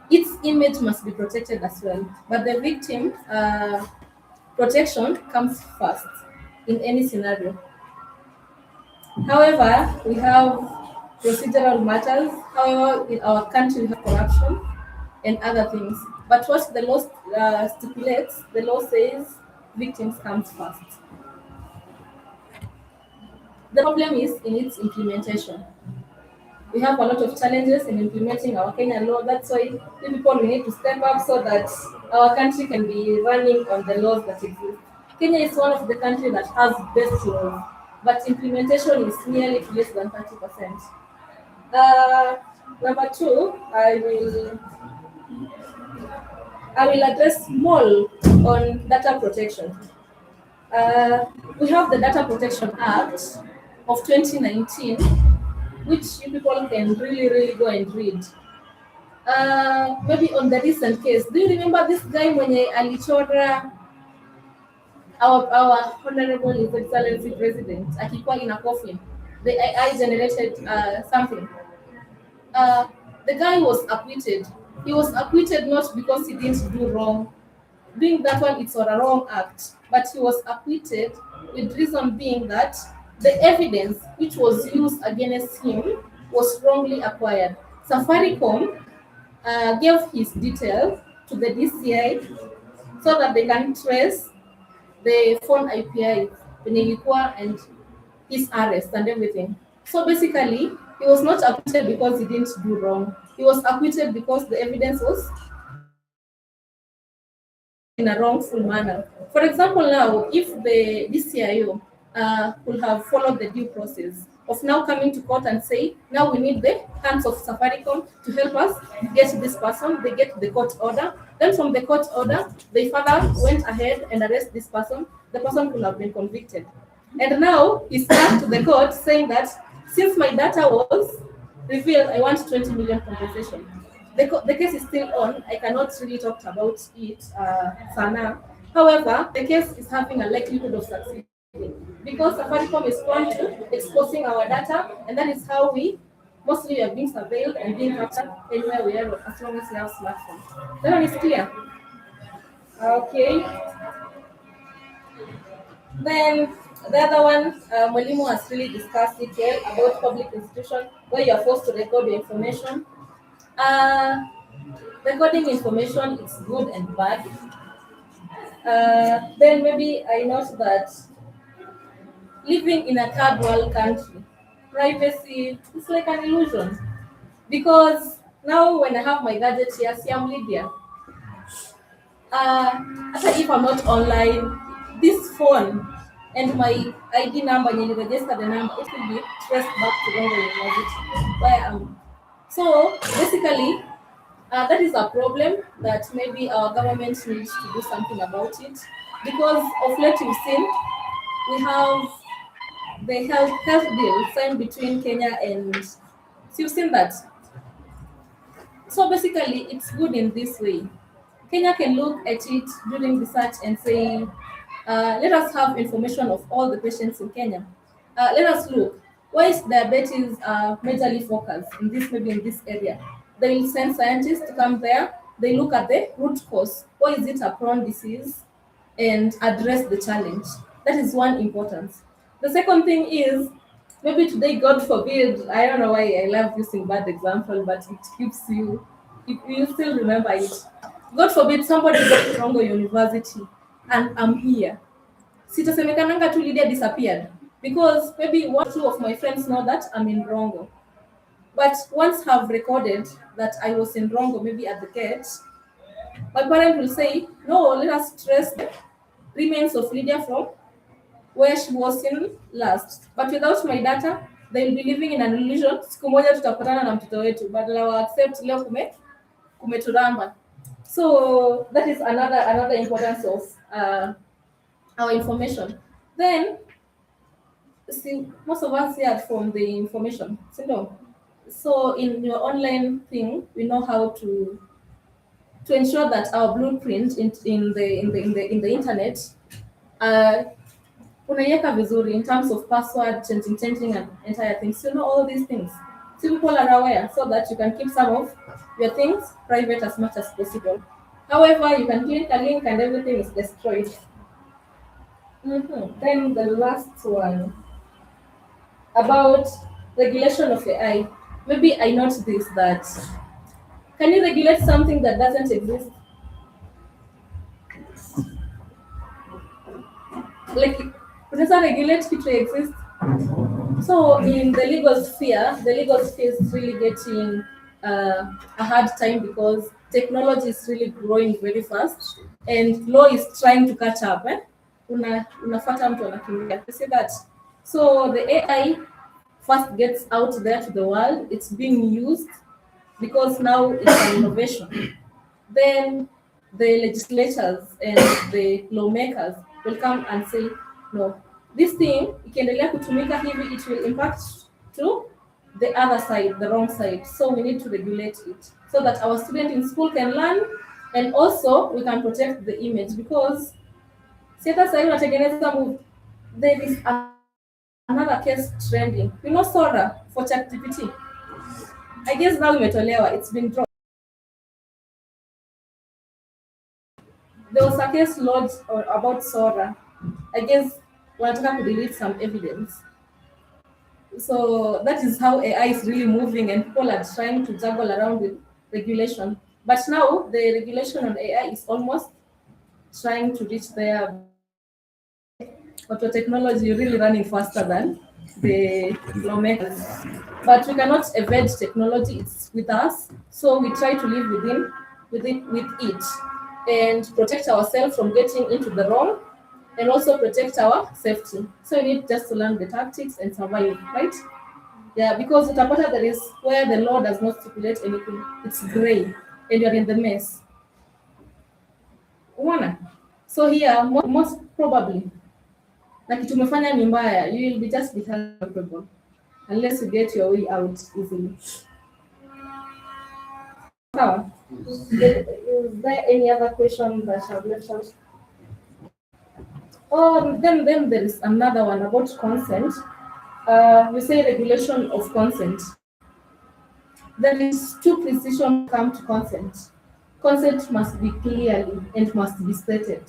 Its image must be protected as well, but the victim protection comes first in any scenario. However, we have procedural matters. However, in our country we have corruption and other things. But what the law stipulates, the law says victims comes first. The problem is in its implementation. We have a lot of challenges in implementing our Kenyan law. That's why we people we need to step up so that our country can be running on the laws that exist. Kenya is one of the countries that has best laws, but implementation is nearly less than 30%. Number two, I will address more on data protection. We have the Data Protection Act of 2019, which you people can really go and read. Maybe on the recent case, do you remember this guy mwenye alichora our Honorable His Excellency President akikuwa in a coffin? The AI generated something. The guy was acquitted. He was acquitted not because he didn't do wrong. Doing that one, it's a wrong act. But he was acquitted with reason being that the evidence which was used against him was wrongly acquired. Safaricom gave his details to the DCI so that they can trace the phone IPI, and his arrest and everything. So basically, he was not acquitted because he didn't do wrong. He was acquitted because the evidence was in a wrongful manner. For example, now, if the DCIO could have followed the due process of now coming to court and say, now we need the hands of Safaricom to help us get this person, they get the court order, Then from the court order, the father went ahead and arrested this person. The person could have been convicted. And now he's come to the court saying that since my data was revealed, I want 20 million compensation. The case is still on. I cannot really talk about it, Sana. However, the case is having a likelihood of succeeding because Safaricom is prone to exposing our data, and that is how we mostly are being surveilled and being captured anywhere we are as long as we have smartphones. That one is clear. Okay. Then the other one, Mwalimu has really discussed it here about public institution where you are forced to record your information. Recording information is good and bad. Then maybe I note that living in a third world country, privacy is like an illusion. Because now when I have my gadget here, see I'm Lydia. After if I'm not online, this phone and my ID number, and you register the number, it will be traced back to Rongo University where I am. So basically, that is a problem that maybe our government needs to do something about it. Because of late you've seen, we have the health deal signed between Kenya and, so you've seen that. So basically, it's good in this way. Kenya can look at it during research and say, let us have information of all the patients in Kenya. Let us look, why is diabetes majorly focused in this, maybe in this area? They will send scientists to come there. They look at the root cause. Why is it a prone disease? And address the challenge. That is one importance. The second thing is, maybe today, God forbid, I don't know why I love using bad example, but it keeps you still remember it. God forbid somebody goes to Rongo University and I'm here. Sitasemekananga tu Lydia disappeared because maybe one or two of my friends know that I'm in Rongo. But once have recorded that I was in Rongo, maybe at the gate, my parent will say, no, let us trace the remains of Lydia from where she was in last. But without my data, they will be living in an illusion. Siku moja tutapatana na mtoto wetu, but I accept leo kumeturamba. So that is another importance of our information. Then, see, most of us here from the information. So in your online thing, we know how to ensure that our blueprint in the internet unaiweka vizuri in terms of password, changing and entire things. You know all these things. So people are aware so that you can keep some of your things private as much as possible. However, you can click a link and everything is destroyed. Then the last one about regulation of AI. Maybe I note this, that can you regulate something that doesn't exist? Like, unaweza regulate kitu exist? So in the legal sphere is really getting a hard time because technology is really growing very fast and law is trying to catch up. Unafuata mtu anakimbia. You see that? So the AI first gets out there to the world, it's being used because now it's an innovation. Then the legislators and the lawmakers will come and say, no, this thing, ikiendelea kutumika hivi, it will impact to the other side, the wrong side. So we need to regulate it so that our students in school can learn and also we can protect the image because there is another case trending. You know Sora for ChatGPT. I guess now imetolewa, it's been dropped. There was a case lodged about Sora. I guess wanataka to delete some evidence. So that is how AI is really moving and people are trying to juggle around with regulation. But now the regulation on AI is almost trying to reach their auto technology really running faster than the lawmakers. But we cannot evade technology, it's with us. So we try to live with it and protect ourselves from getting into the wrong and also protect our safety. So we need just to learn the tactics and survive, right? Yeah, because utapata there is where the law does not stipulate anything. It's gray and you're in the mess. Unaona? So here most probably na kitu umefanya ni mbaya, you will be just be held culpable unless you get your way out easily. Sawa? Is there any other question that I've left out? Oh, then there is another one about consent. We say regulation of consent. There is two precision come to consent. Consent must be clearly and must be stated.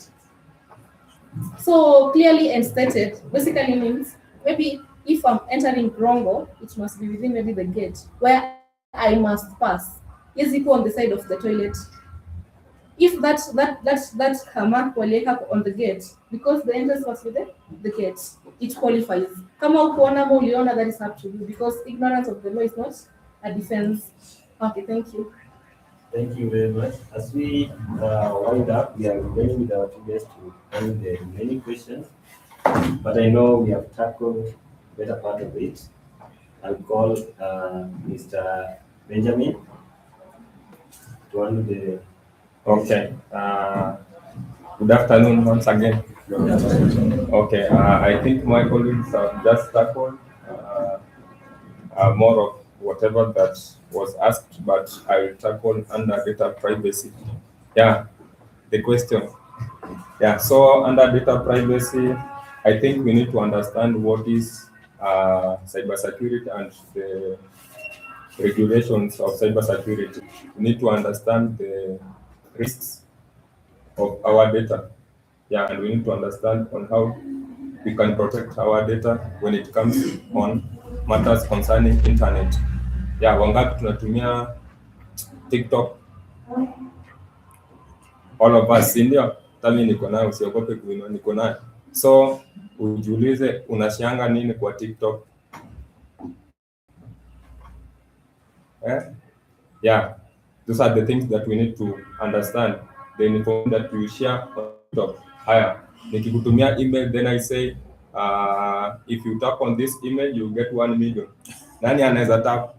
So clearly and stated basically means maybe if I'm entering Rongo, it must be within maybe the gate where I must pass. Is equal on the side of the toilet. If that mark waliweka on the gate, because the entrance was with the gate, it qualifies. Kama ukuona ama uliona, that is up to you, because ignorance of the law is not a defense. Okay, thank you. Thank you very much. As we wind up, we are going with our two guests to handle the remaining questions. But I know we have tackled the better part of it. I'll call Mr. Benjamin to handle the. Okay. Good afternoon once again. Okay. I think my colleagues have just tackled more of whatever that was asked, but I will tackle under data privacy. Yeah, the question. Yeah, so under data privacy, I think we need to understand what is cybersecurity and the regulations of cybersecurity. We need to understand the risks of our data. Yeah, and we need to understand on how we can protect our data when it comes on matters concerning internet. Yeah, wangapi tunatumia TikTok? All of us, ndio? Tami niko nayo, usiogope kuinua, niko nayo. So, ujiulize unashanga nini kwa TikTok? Yeah, those are the things that we need to understand. The information that we share on TikTok. Haya, nikikutumia email, then I say, if you tap on this email, you get 1 million. Nani anaweza tap?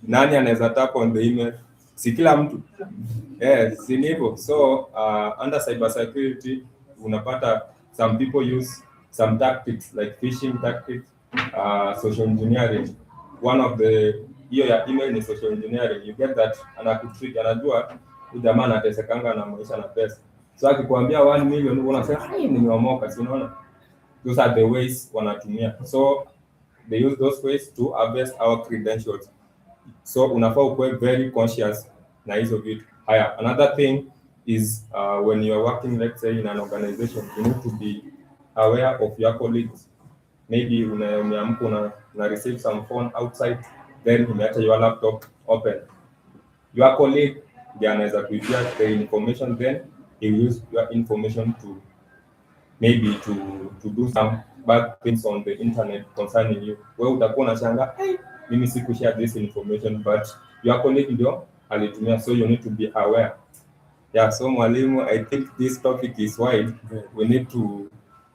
Nani anaweza tap on the email? Si kila mtu. Si hivyo. So, under cybersecurity, unapata some people use some tactics like phishing tactics, social engineering. One of the hiyo ya email ni social engineering. You get that, anakutrick, anajua huyu jamaa anatesekanga na maisha na pesa. So akikwambia 1 million unasema nimeomoka, si unaona? Those are the ways wanatumia. So they use those ways to harvest our credentials. So unafaa ukuwe very conscious na hizo vitu. Haya, another thing is when you are working, let's say in an organization, you need to be aware of your colleagues. Maybe umeamka una receive some phone outside, then umeacha your laptop open. Your colleague ndiye anaweza kuibia the information, then he will use your information to maybe to do some bad things on the internet concerning you. Wewe utakuwa unashangaa, mimi sikushare this information, but your colleague ndio alitumia, so you need to be aware. Yeah, so mwalimu, I think this topic is wide. We need to,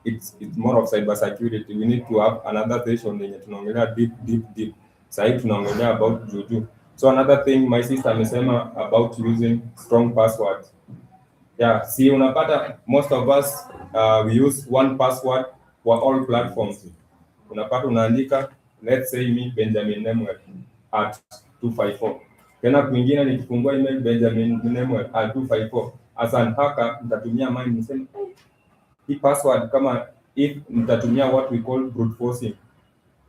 it's more of cybersecurity. We need to have another session yenye tunaongelea deep. Sasa tunaongelea about juju. So another thing my sister amesema about using strong passwords. Yeah, see unapata most of us we use one password for all platforms. Unapata unaandika let's say me Benjamin Nemwel at 254. Tena kwingine nikifungua email Benjamin Nemwel at 254. As an hacker nitatumia mine niseme hii password kama if nitatumia what we call brute forcing.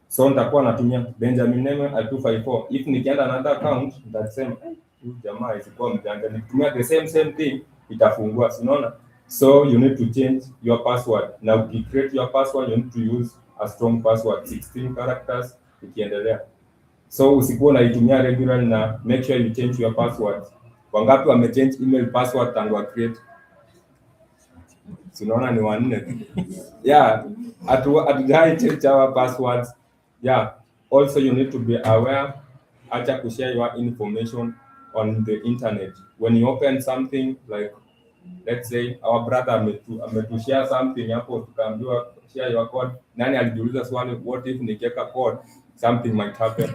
So nitakuwa natumia Benjamin Nemwel at 254. If nikienda another account nitasema huyu jamaa isikuwa mjanja, nikitumia the same thing itafungua, unaona? So you need to change your password. Now to create your password you need to use a strong password, 16 characters ikiendelea. So usikuwa unaitumia regular na make sure you change your password. Wangapi wamechange email password tangu create? Unaona ni wanne. Yeah, hatujai change our passwords. Yeah, also you need to be aware acha kushare your information on the internet. When you open something like let's say our brother ametushare something hapo, tukaambiwa share your code. Nani alijiuliza swali, what if nikiweka code something might happen?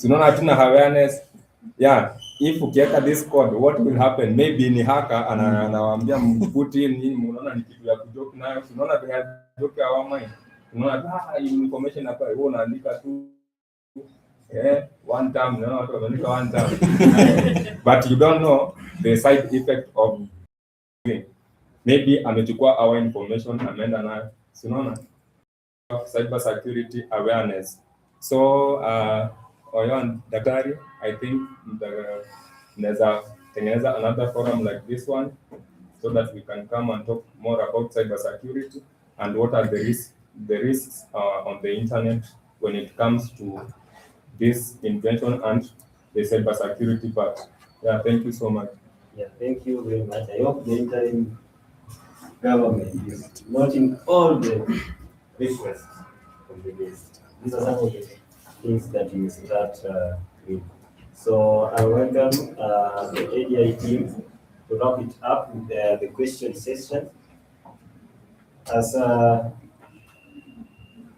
Unaona hatuna awareness. Yeah, if ukiweka this code, what will happen? Maybe ni hacker anawaambia put in nini, unaona ni kitu ya kujoke nayo, unaona vile joke ya wama, unaona hii information hapa, wewe unaandika tu one time, unaona watu wanaandika one time, but you don't know the side effect of doing. Maybe amechukua our information ameenda nayo, unaona cyber security awareness. So Oyon Daktari, I think naweza tengeneza another forum like this one so that we can come and talk more about cyber security and what are the risks on the internet when it comes to this invention and the cyber security part. Yeah, thank you so much. Yeah, thank you very much. I hope the interim government is noting all the requests from the list. These are some of the things that you start with. So I welcome the ADI team to wrap it up with the question session. As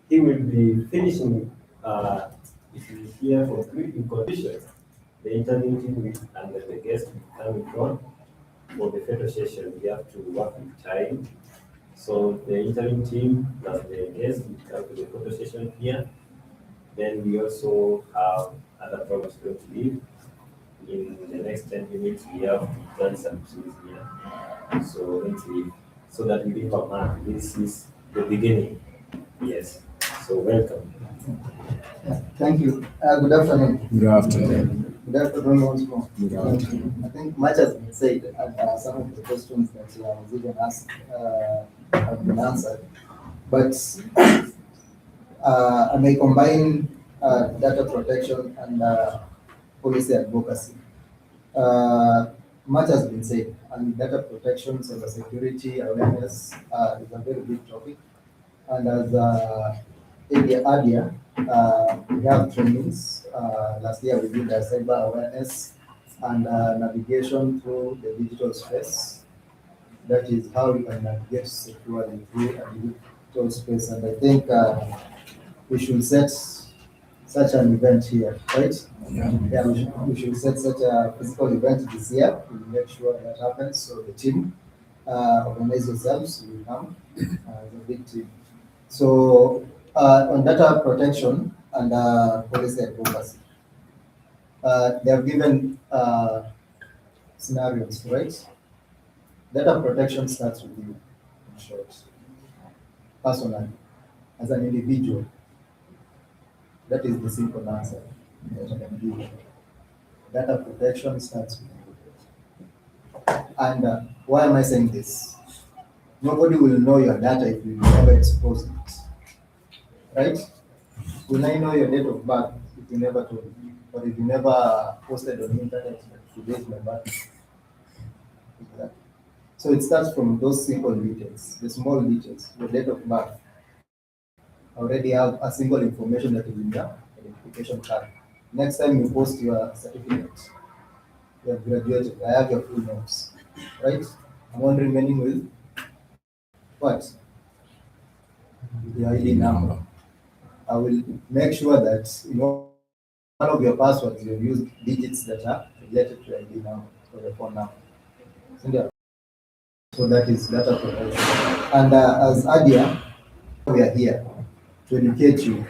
he will be finishing, if you hear for quick conclusion, the interim team and the guest coming from for the photo session, we have to work with time. So the interim team plus the guest will come to the photo session here. Then we also have other programs going to leave. In the next 10 minutes, we have done some things here. So let's leave so that we leave a mark. This is the beginning. Yes. So welcome. Thank you. Good afternoon. Good afternoon. Good afternoon once more. Good afternoon. I think much has been said, and some of the questions that I was even asked have been answered. But I may combine data protection and policy advocacy. Much has been said, and data protection, cyber security, awareness is a very big topic. And as earlier, we have trainings. Last year we did a cyber awareness and navigation through the digital space. That is how you can navigate securely through a digital space. And I think we should set such an event here, right? Yeah, we should set such a physical event this year. We'll make sure that happens. So the team organize yourselves, you will come as a big team. So on data protection and policy advocacy, they have given scenarios, right? Data protection starts with you, in short, personally, as an individual. That is the simple answer that I can give. Data protection starts with you. And why am I saying this? Nobody will know your data if you never expose it, right? Will I know your date of birth if you never told me, or if you never posted on the internet that today is my birthday? Exactly. So it starts from those simple details, the small details, your date of birth. I already have a single information that is in the identification card. Next time you post your certificate, you have graduated, I have your full notes, right? I'm one remaining with what? Your ID number. I will make sure that one of your passwords you use digits that are related to your ID number or your phone number. So that is data protection. And as Adia, we are here to educate you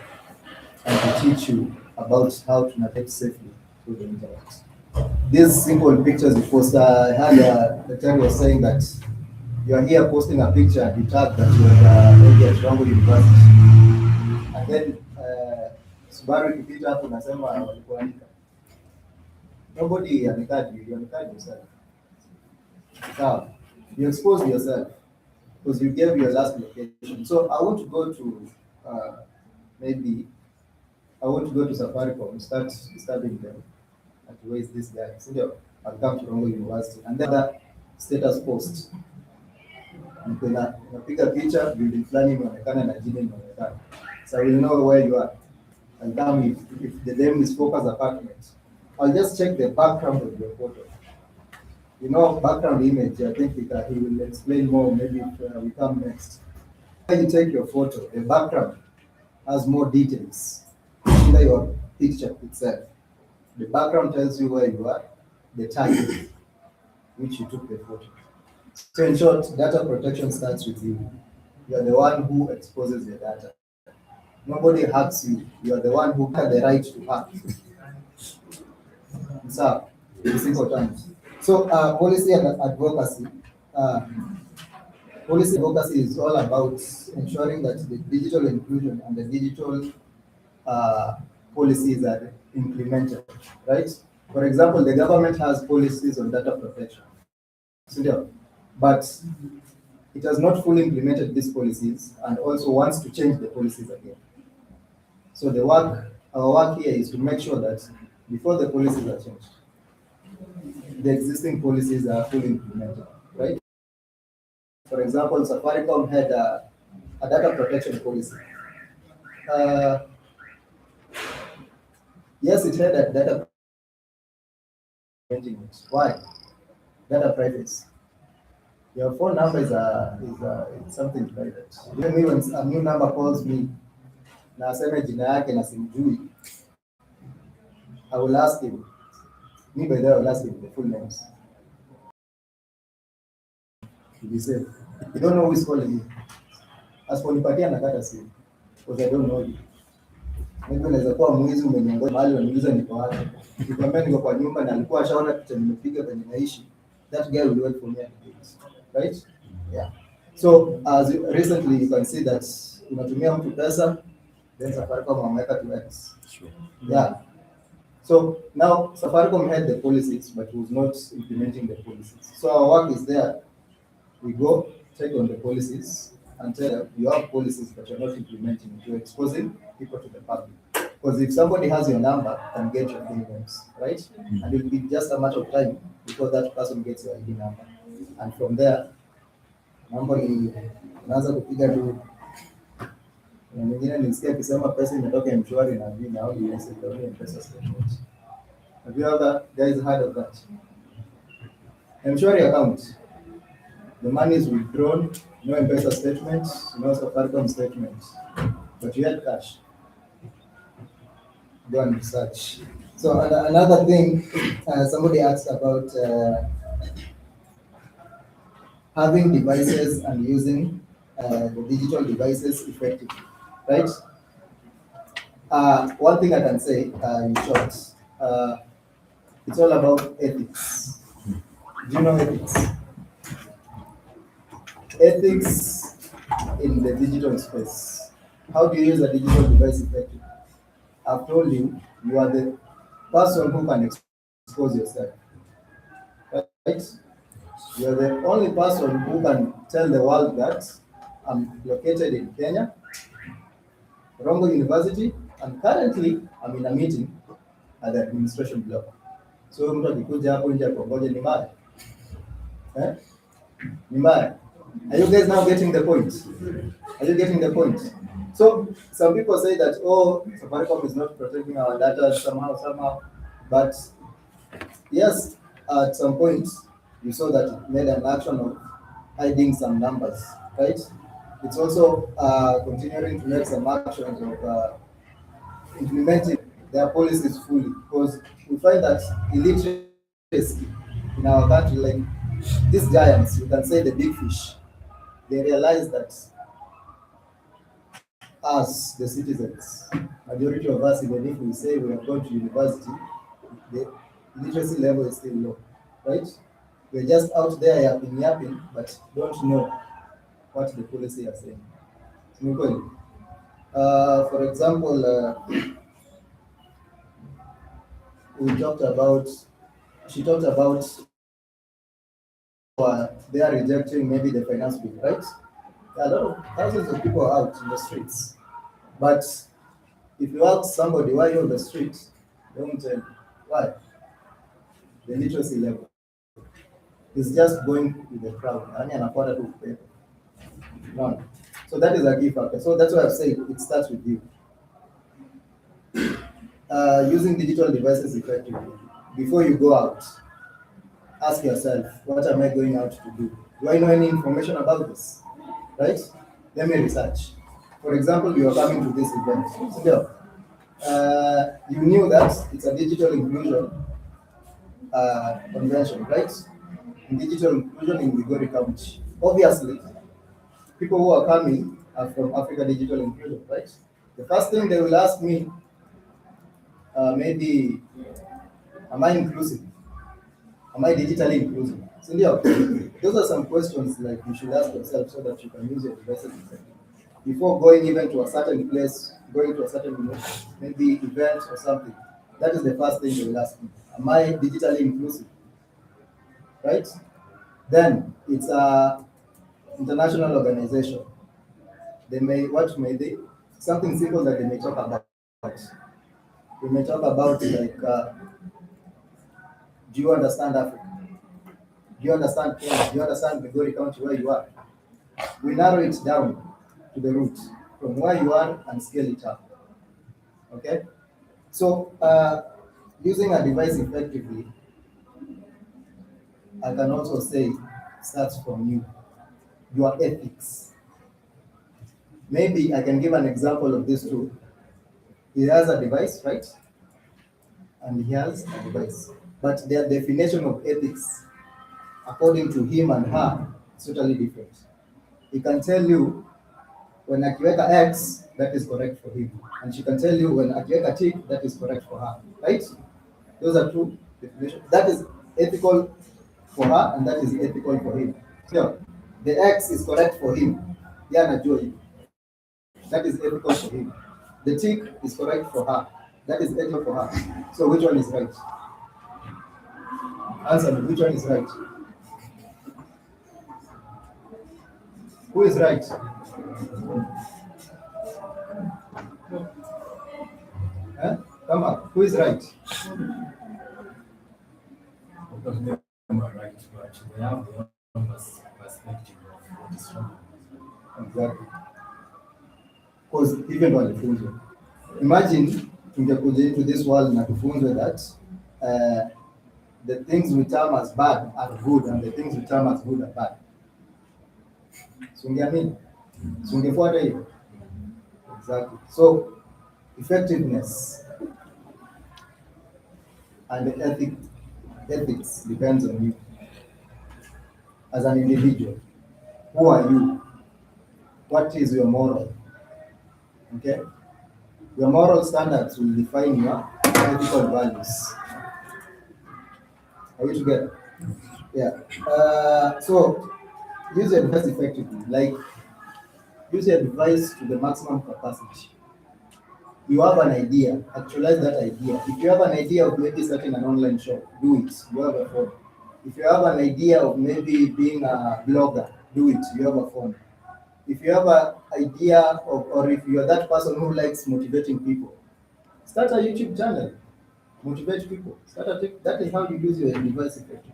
and to teach you about how to navigate safely through the internet. These simple pictures you post, I had the time was saying that you are here posting a picture and you tag that you are maybe at Rango University. And then Subaru ikipita hapo unasema walikuandika. Nobody amekadi, you amekadi yourself. Now, you expose yourself because you gave your last location. So I want to go to Safaricom, start studying them. And where is this guy? So I'll come to Rongo University. And then that status post. Unapiga picha, building fulani inaonekana na jina inaonekana. So I will know where you are. And tell me if the name is Focus Apartment. I'll just check the background of your photo. Background image, I think he will explain more maybe if we come next. When you take your photo, the background has more details than your picture itself. The background tells you where you are, the time which you took the photo. So in short, data protection starts with you. You are the one who exposes your data. Nobody hacks you. You are the one who has the right to hack. So, in simple terms. So, policy and advocacy. Policy advocacy is all about ensuring that the digital inclusion and the digital policies are implemented, right? For example, the government has policies on data protection, but it has not fully implemented these policies and also wants to change the policies again. So our work here is to make sure that before the policies are changed, the existing policies are fully implemented, right? For example, Safaricom had a data protection policy. Yes, it had a data. Why? Data privacy. Your phone number is something private. Even me, when a new number calls me, na aseme jina yake na simjui, I will ask him. Me by the way, I will ask him the full names. To be safe. You don't know who is calling you. As for nipatia nakata simu, because I don't know you. Maybe unaweza kuwa mwizi umeniongoza mahali unaniuliza niko wapi. Nikwambia niko kwa nyumba na alikuwa ashaona picha nimepiga kwenye naishi. That guy will wait for me at the gate. Right? Yeah. So as recently you can see that unatumia mtu pesa, then Safaricom wameweka to X. Sure. Yeah. So now Safaricom had the policies, but was not implementing the policies. So our work is there. We go check on the policies and tell them you have policies, but you're not implementing it. You're exposing people to the public. Because if somebody has your number, can get your payments, right? Mm-hmm. And it will be just a matter of time before that person gets your ID number. And from there, mambo ni unaanza kupiga tu. Na mwingine nilisikia akisema pesa imetoka M-Shwari na mimi au ni M-Pesa statement. Have you ever guys heard of that? M-Shwari account. The money is withdrawn, no M-Pesa statement, no Safaricom statement, but you had cash. Go and research. So another thing, somebody asked about having devices and using the digital devices effectively, right? One thing I can say in short, it's all about ethics. Do you know ethics? Ethics in the digital space. How do you use a digital device effectively? I've told you, you are the person who can expose yourself. Right? You are the only person who can tell the world that I'm located in Kenya, Rongo University, and currently I'm in a meeting at the administration block. So mtu akikuja hapo nje akongoje ni mbaya. Ni mbaya. Are you guys now getting the point? Are you getting the point? So some people say that, oh, Safaricom is not protecting our data somehow. But yes, at some point, you saw that it made an action of hiding some numbers, right? It's also continuing to make some actions of implementing their policies fully, because we find that illiteracy in our country, like these giants, you can say the big fish, they realize that us, the citizens, majority of us, even if we say we have gone to university, the literacy level is still low, right? We're just out there yapping, but don't know what the policy are saying. For example, she talked about they are rejecting maybe the finance bill, right? A lot of thousands of people are out in the streets. But if you ask somebody why you're on the street, they won't tell you. Why? The literacy level is just going with the crowd. No. So that is a key factor. So that's why I've said it starts with you. Using digital devices effectively. Before you go out, ask yourself, what am I going out to do? Do I know any information about this? Right? Let me research. For example, you are coming to this event. Still, You knew that it's a digital inclusion convention, right? In digital inclusion in Migori County. Obviously, people who are coming are from Africa Digital Inclusion, right? The first thing they will ask me, maybe, am I inclusive? Am I digitally inclusive? So yeah, those are some questions like you should ask yourself so that you can use your devices effectively. Before going even to a certain place, going to a certain maybe event or something. That is the first thing they will ask me. Am I digitally inclusive? Right? Then it's a international organization. They may, what may they, something simple that they may talk about. We may talk about like, do you understand Africa? Do you understand Kenya? Do you understand Migori County where you are? We narrow it down to the root from where you are and scale it up. Okay? So, using a device effectively, I can also say starts from you, your ethics. Maybe I can give an example of this too. He has a device, right? And he has a device. But their definition of ethics, according to him and her, is totally different. He can tell you when akiweka X, that is correct for him. And she can tell you when akiweka T, that is correct for her, right? Those are two definitions. That is ethical for her and that is ethical for him. So the X is correct for him. Yana Joy. That is ethical for him. The tick is correct for her. That is ethical for her. So which one is right? Answer me, which one is right? Who is right? Huh? Come on, who is right? Because they are right, but they have their own perspective of what is wrong. Exactly. Because even walifunzwa. Imagine tungekuja into this world na tufunzwe that the things we term as bad are good and the things we term as good are bad. Sungeamini? Sungefuata hiyo? Exactly. So effectiveness and the ethics depends on you as an individual. Who are you? What is your moral? Okay? Your moral standards will define your ethical values. Are we together? Yeah. So use your device effectively. Like use your device to the maximum capacity. You have an idea, actualize that idea. If you have an idea of maybe starting an online shop, do it. You have a phone. If you have an idea of maybe being a blogger, do it. You have a phone. If you have an idea of, or if you are that person who likes motivating people, start a YouTube channel. Motivate people. That is how you use your device effectively.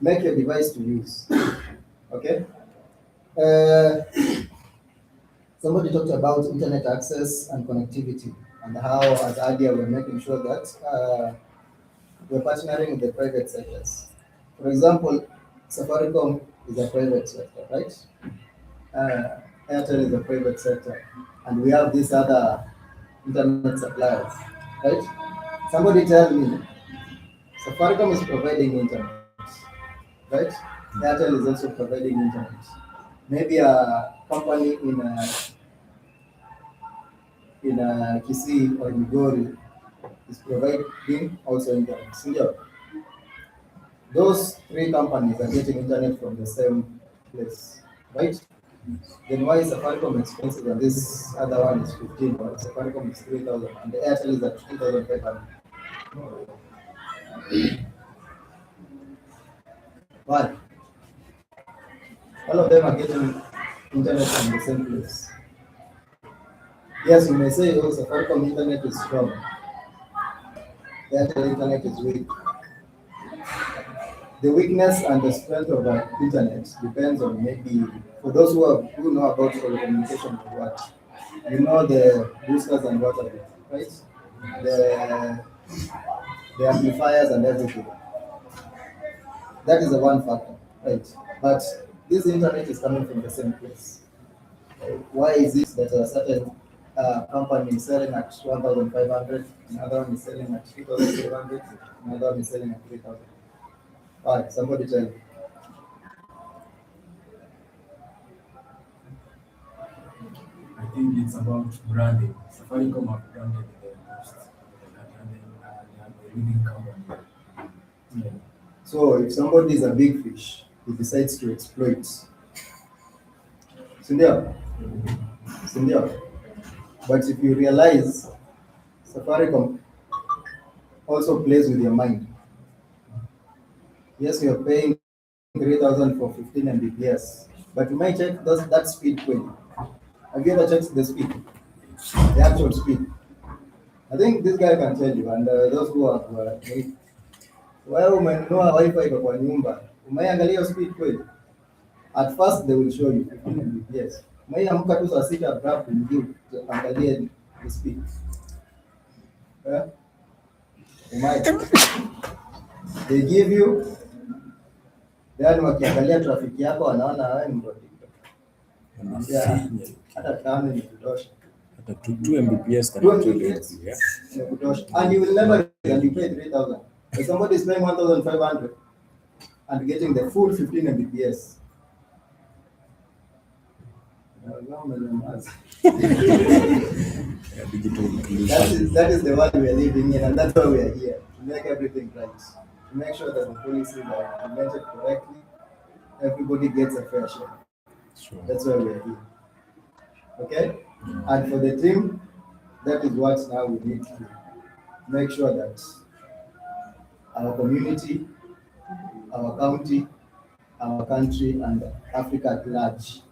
Make your device to use. Okay? Somebody talked about internet access and connectivity and how, as earlier, we're making sure that we're partnering with the private sectors. For example, Safaricom is a private sector, right? Airtel is a private sector, and we have these other internet suppliers, right? Somebody tell me, Safaricom is providing internet, right? Airtel is also providing internet. Maybe a company in Kisii or Migori is providing also internet. So those three companies are getting internet from the same place, right? Then why is Safaricom expensive and this other one is 15, but Safaricom is 3,000 and the Airtel is at 2,500? Why? All of them are getting internet from the same place. Yes, you may say, oh, Safaricom internet is strong. The Airtel internet is weak. The weakness and the strength of the internet depends on maybe, for those who know about telecommunication or what, you know the boosters and what are they, right? The amplifiers and everything. That is the one factor, right? But this internet is coming from the same place. Why is it that a certain company is selling at 1,500, another one is selling at 3,500, another one is selling at 3,000. All right, somebody tell me. I think it's about branding. Safaricom have branded their posts and they are the leading company. Yeah. So if somebody is a big fish, he decides to exploit. Sindio? Sindio? But if you realize, Safaricom also plays with your mind. Yes, you're paying 3,000 for 15 Mbps, but you might check that speed quickly. Have you ever checked the speed? The actual speed? I think this guy can tell you, and those who have wewe umenunua wifi kwa nyumba, umeangalia speed kweli? At first they will show you 15 Mbps. Umeamka tu saa sita graph review angalia the speed. They give you, then wakiangalia traffic yako wanaona wewe ni mtu. Hata tano ni kutosha. Hata 2 Mbps can Mbps, yeah. And you will never and you pay 3,000. If somebody is paying 1,500 and getting the full 15 Mbps. That is the world we are living in, and that's why we are here, to make everything right, to make sure that the policies are implemented correctly, everybody gets a fair share. Sure. That's why we are here. Okay? And for the team, that is what now we need to make sure that our community, our county, our country, and Africa at large,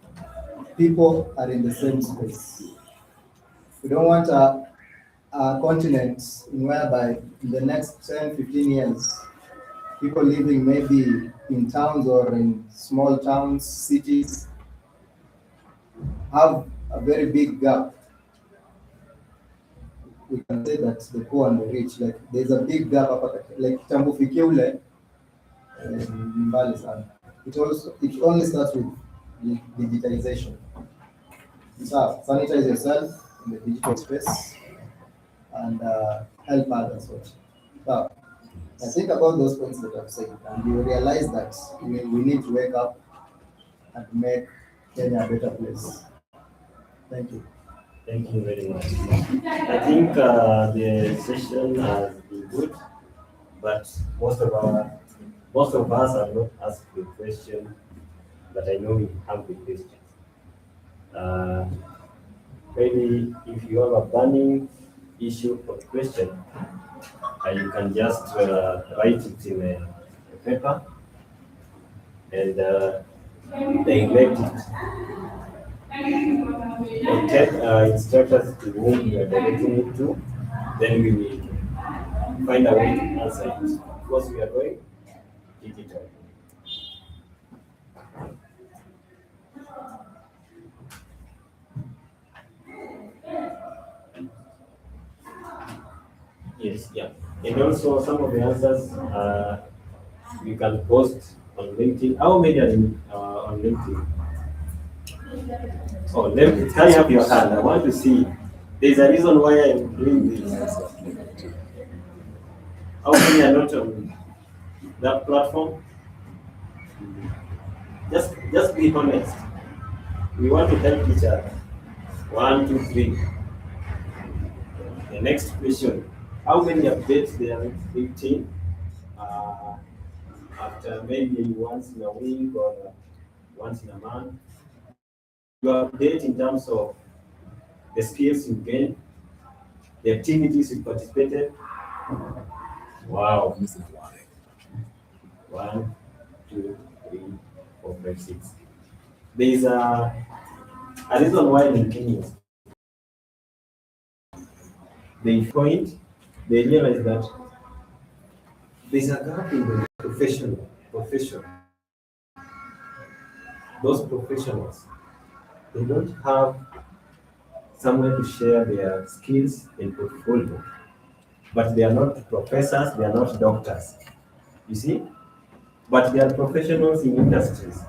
people are in the same space. We don't want a continent whereby in the next 10, 15 years, people living maybe in towns or in small towns, cities, have a very big gap. We can say that the poor and the rich, like there's a big gap, like Tambufikie ule, mbali sana. It only starts with digitalization. So sanitize yourself in the digital space and help others. So I think about those points that I've said, and you realize that we need to wake up and make Kenya a better place. Thank you. Thank you very much. I think the session has been good, but most of us have not asked the question, but I know we have the questions. Maybe if you have a burning issue or question, you can just write it in a paper and direct it. Or tell instruct us to whom we are directing it to, then we will find a way to answer it. Because we are going digital. Yes, yeah. And also some of the answers we can post on LinkedIn. How many are on LinkedIn? Oh, let me carry up your hand. I want to see. There's a reason why I'm doing this. How many are not on that platform? Just be honest. We want to help each other. 1, 2, 3. The next question. How many updates they are LinkedIn after maybe once in a week or once in a month? You update in terms of the skills you gain, the activities you participated. Wow. 1, 2, 3, 4, 5, 6. There is a reason why LinkedIn is. They realize that there's a gap in the profession. Those professionals, they don't have somewhere to share their skills and portfolio, but they are not professors, they are not doctors, you see? But they are professionals in industries,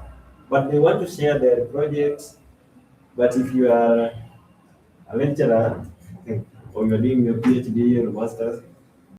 but they want to share their projects. But if you are a lecturer, or you're doing your PhD or masters,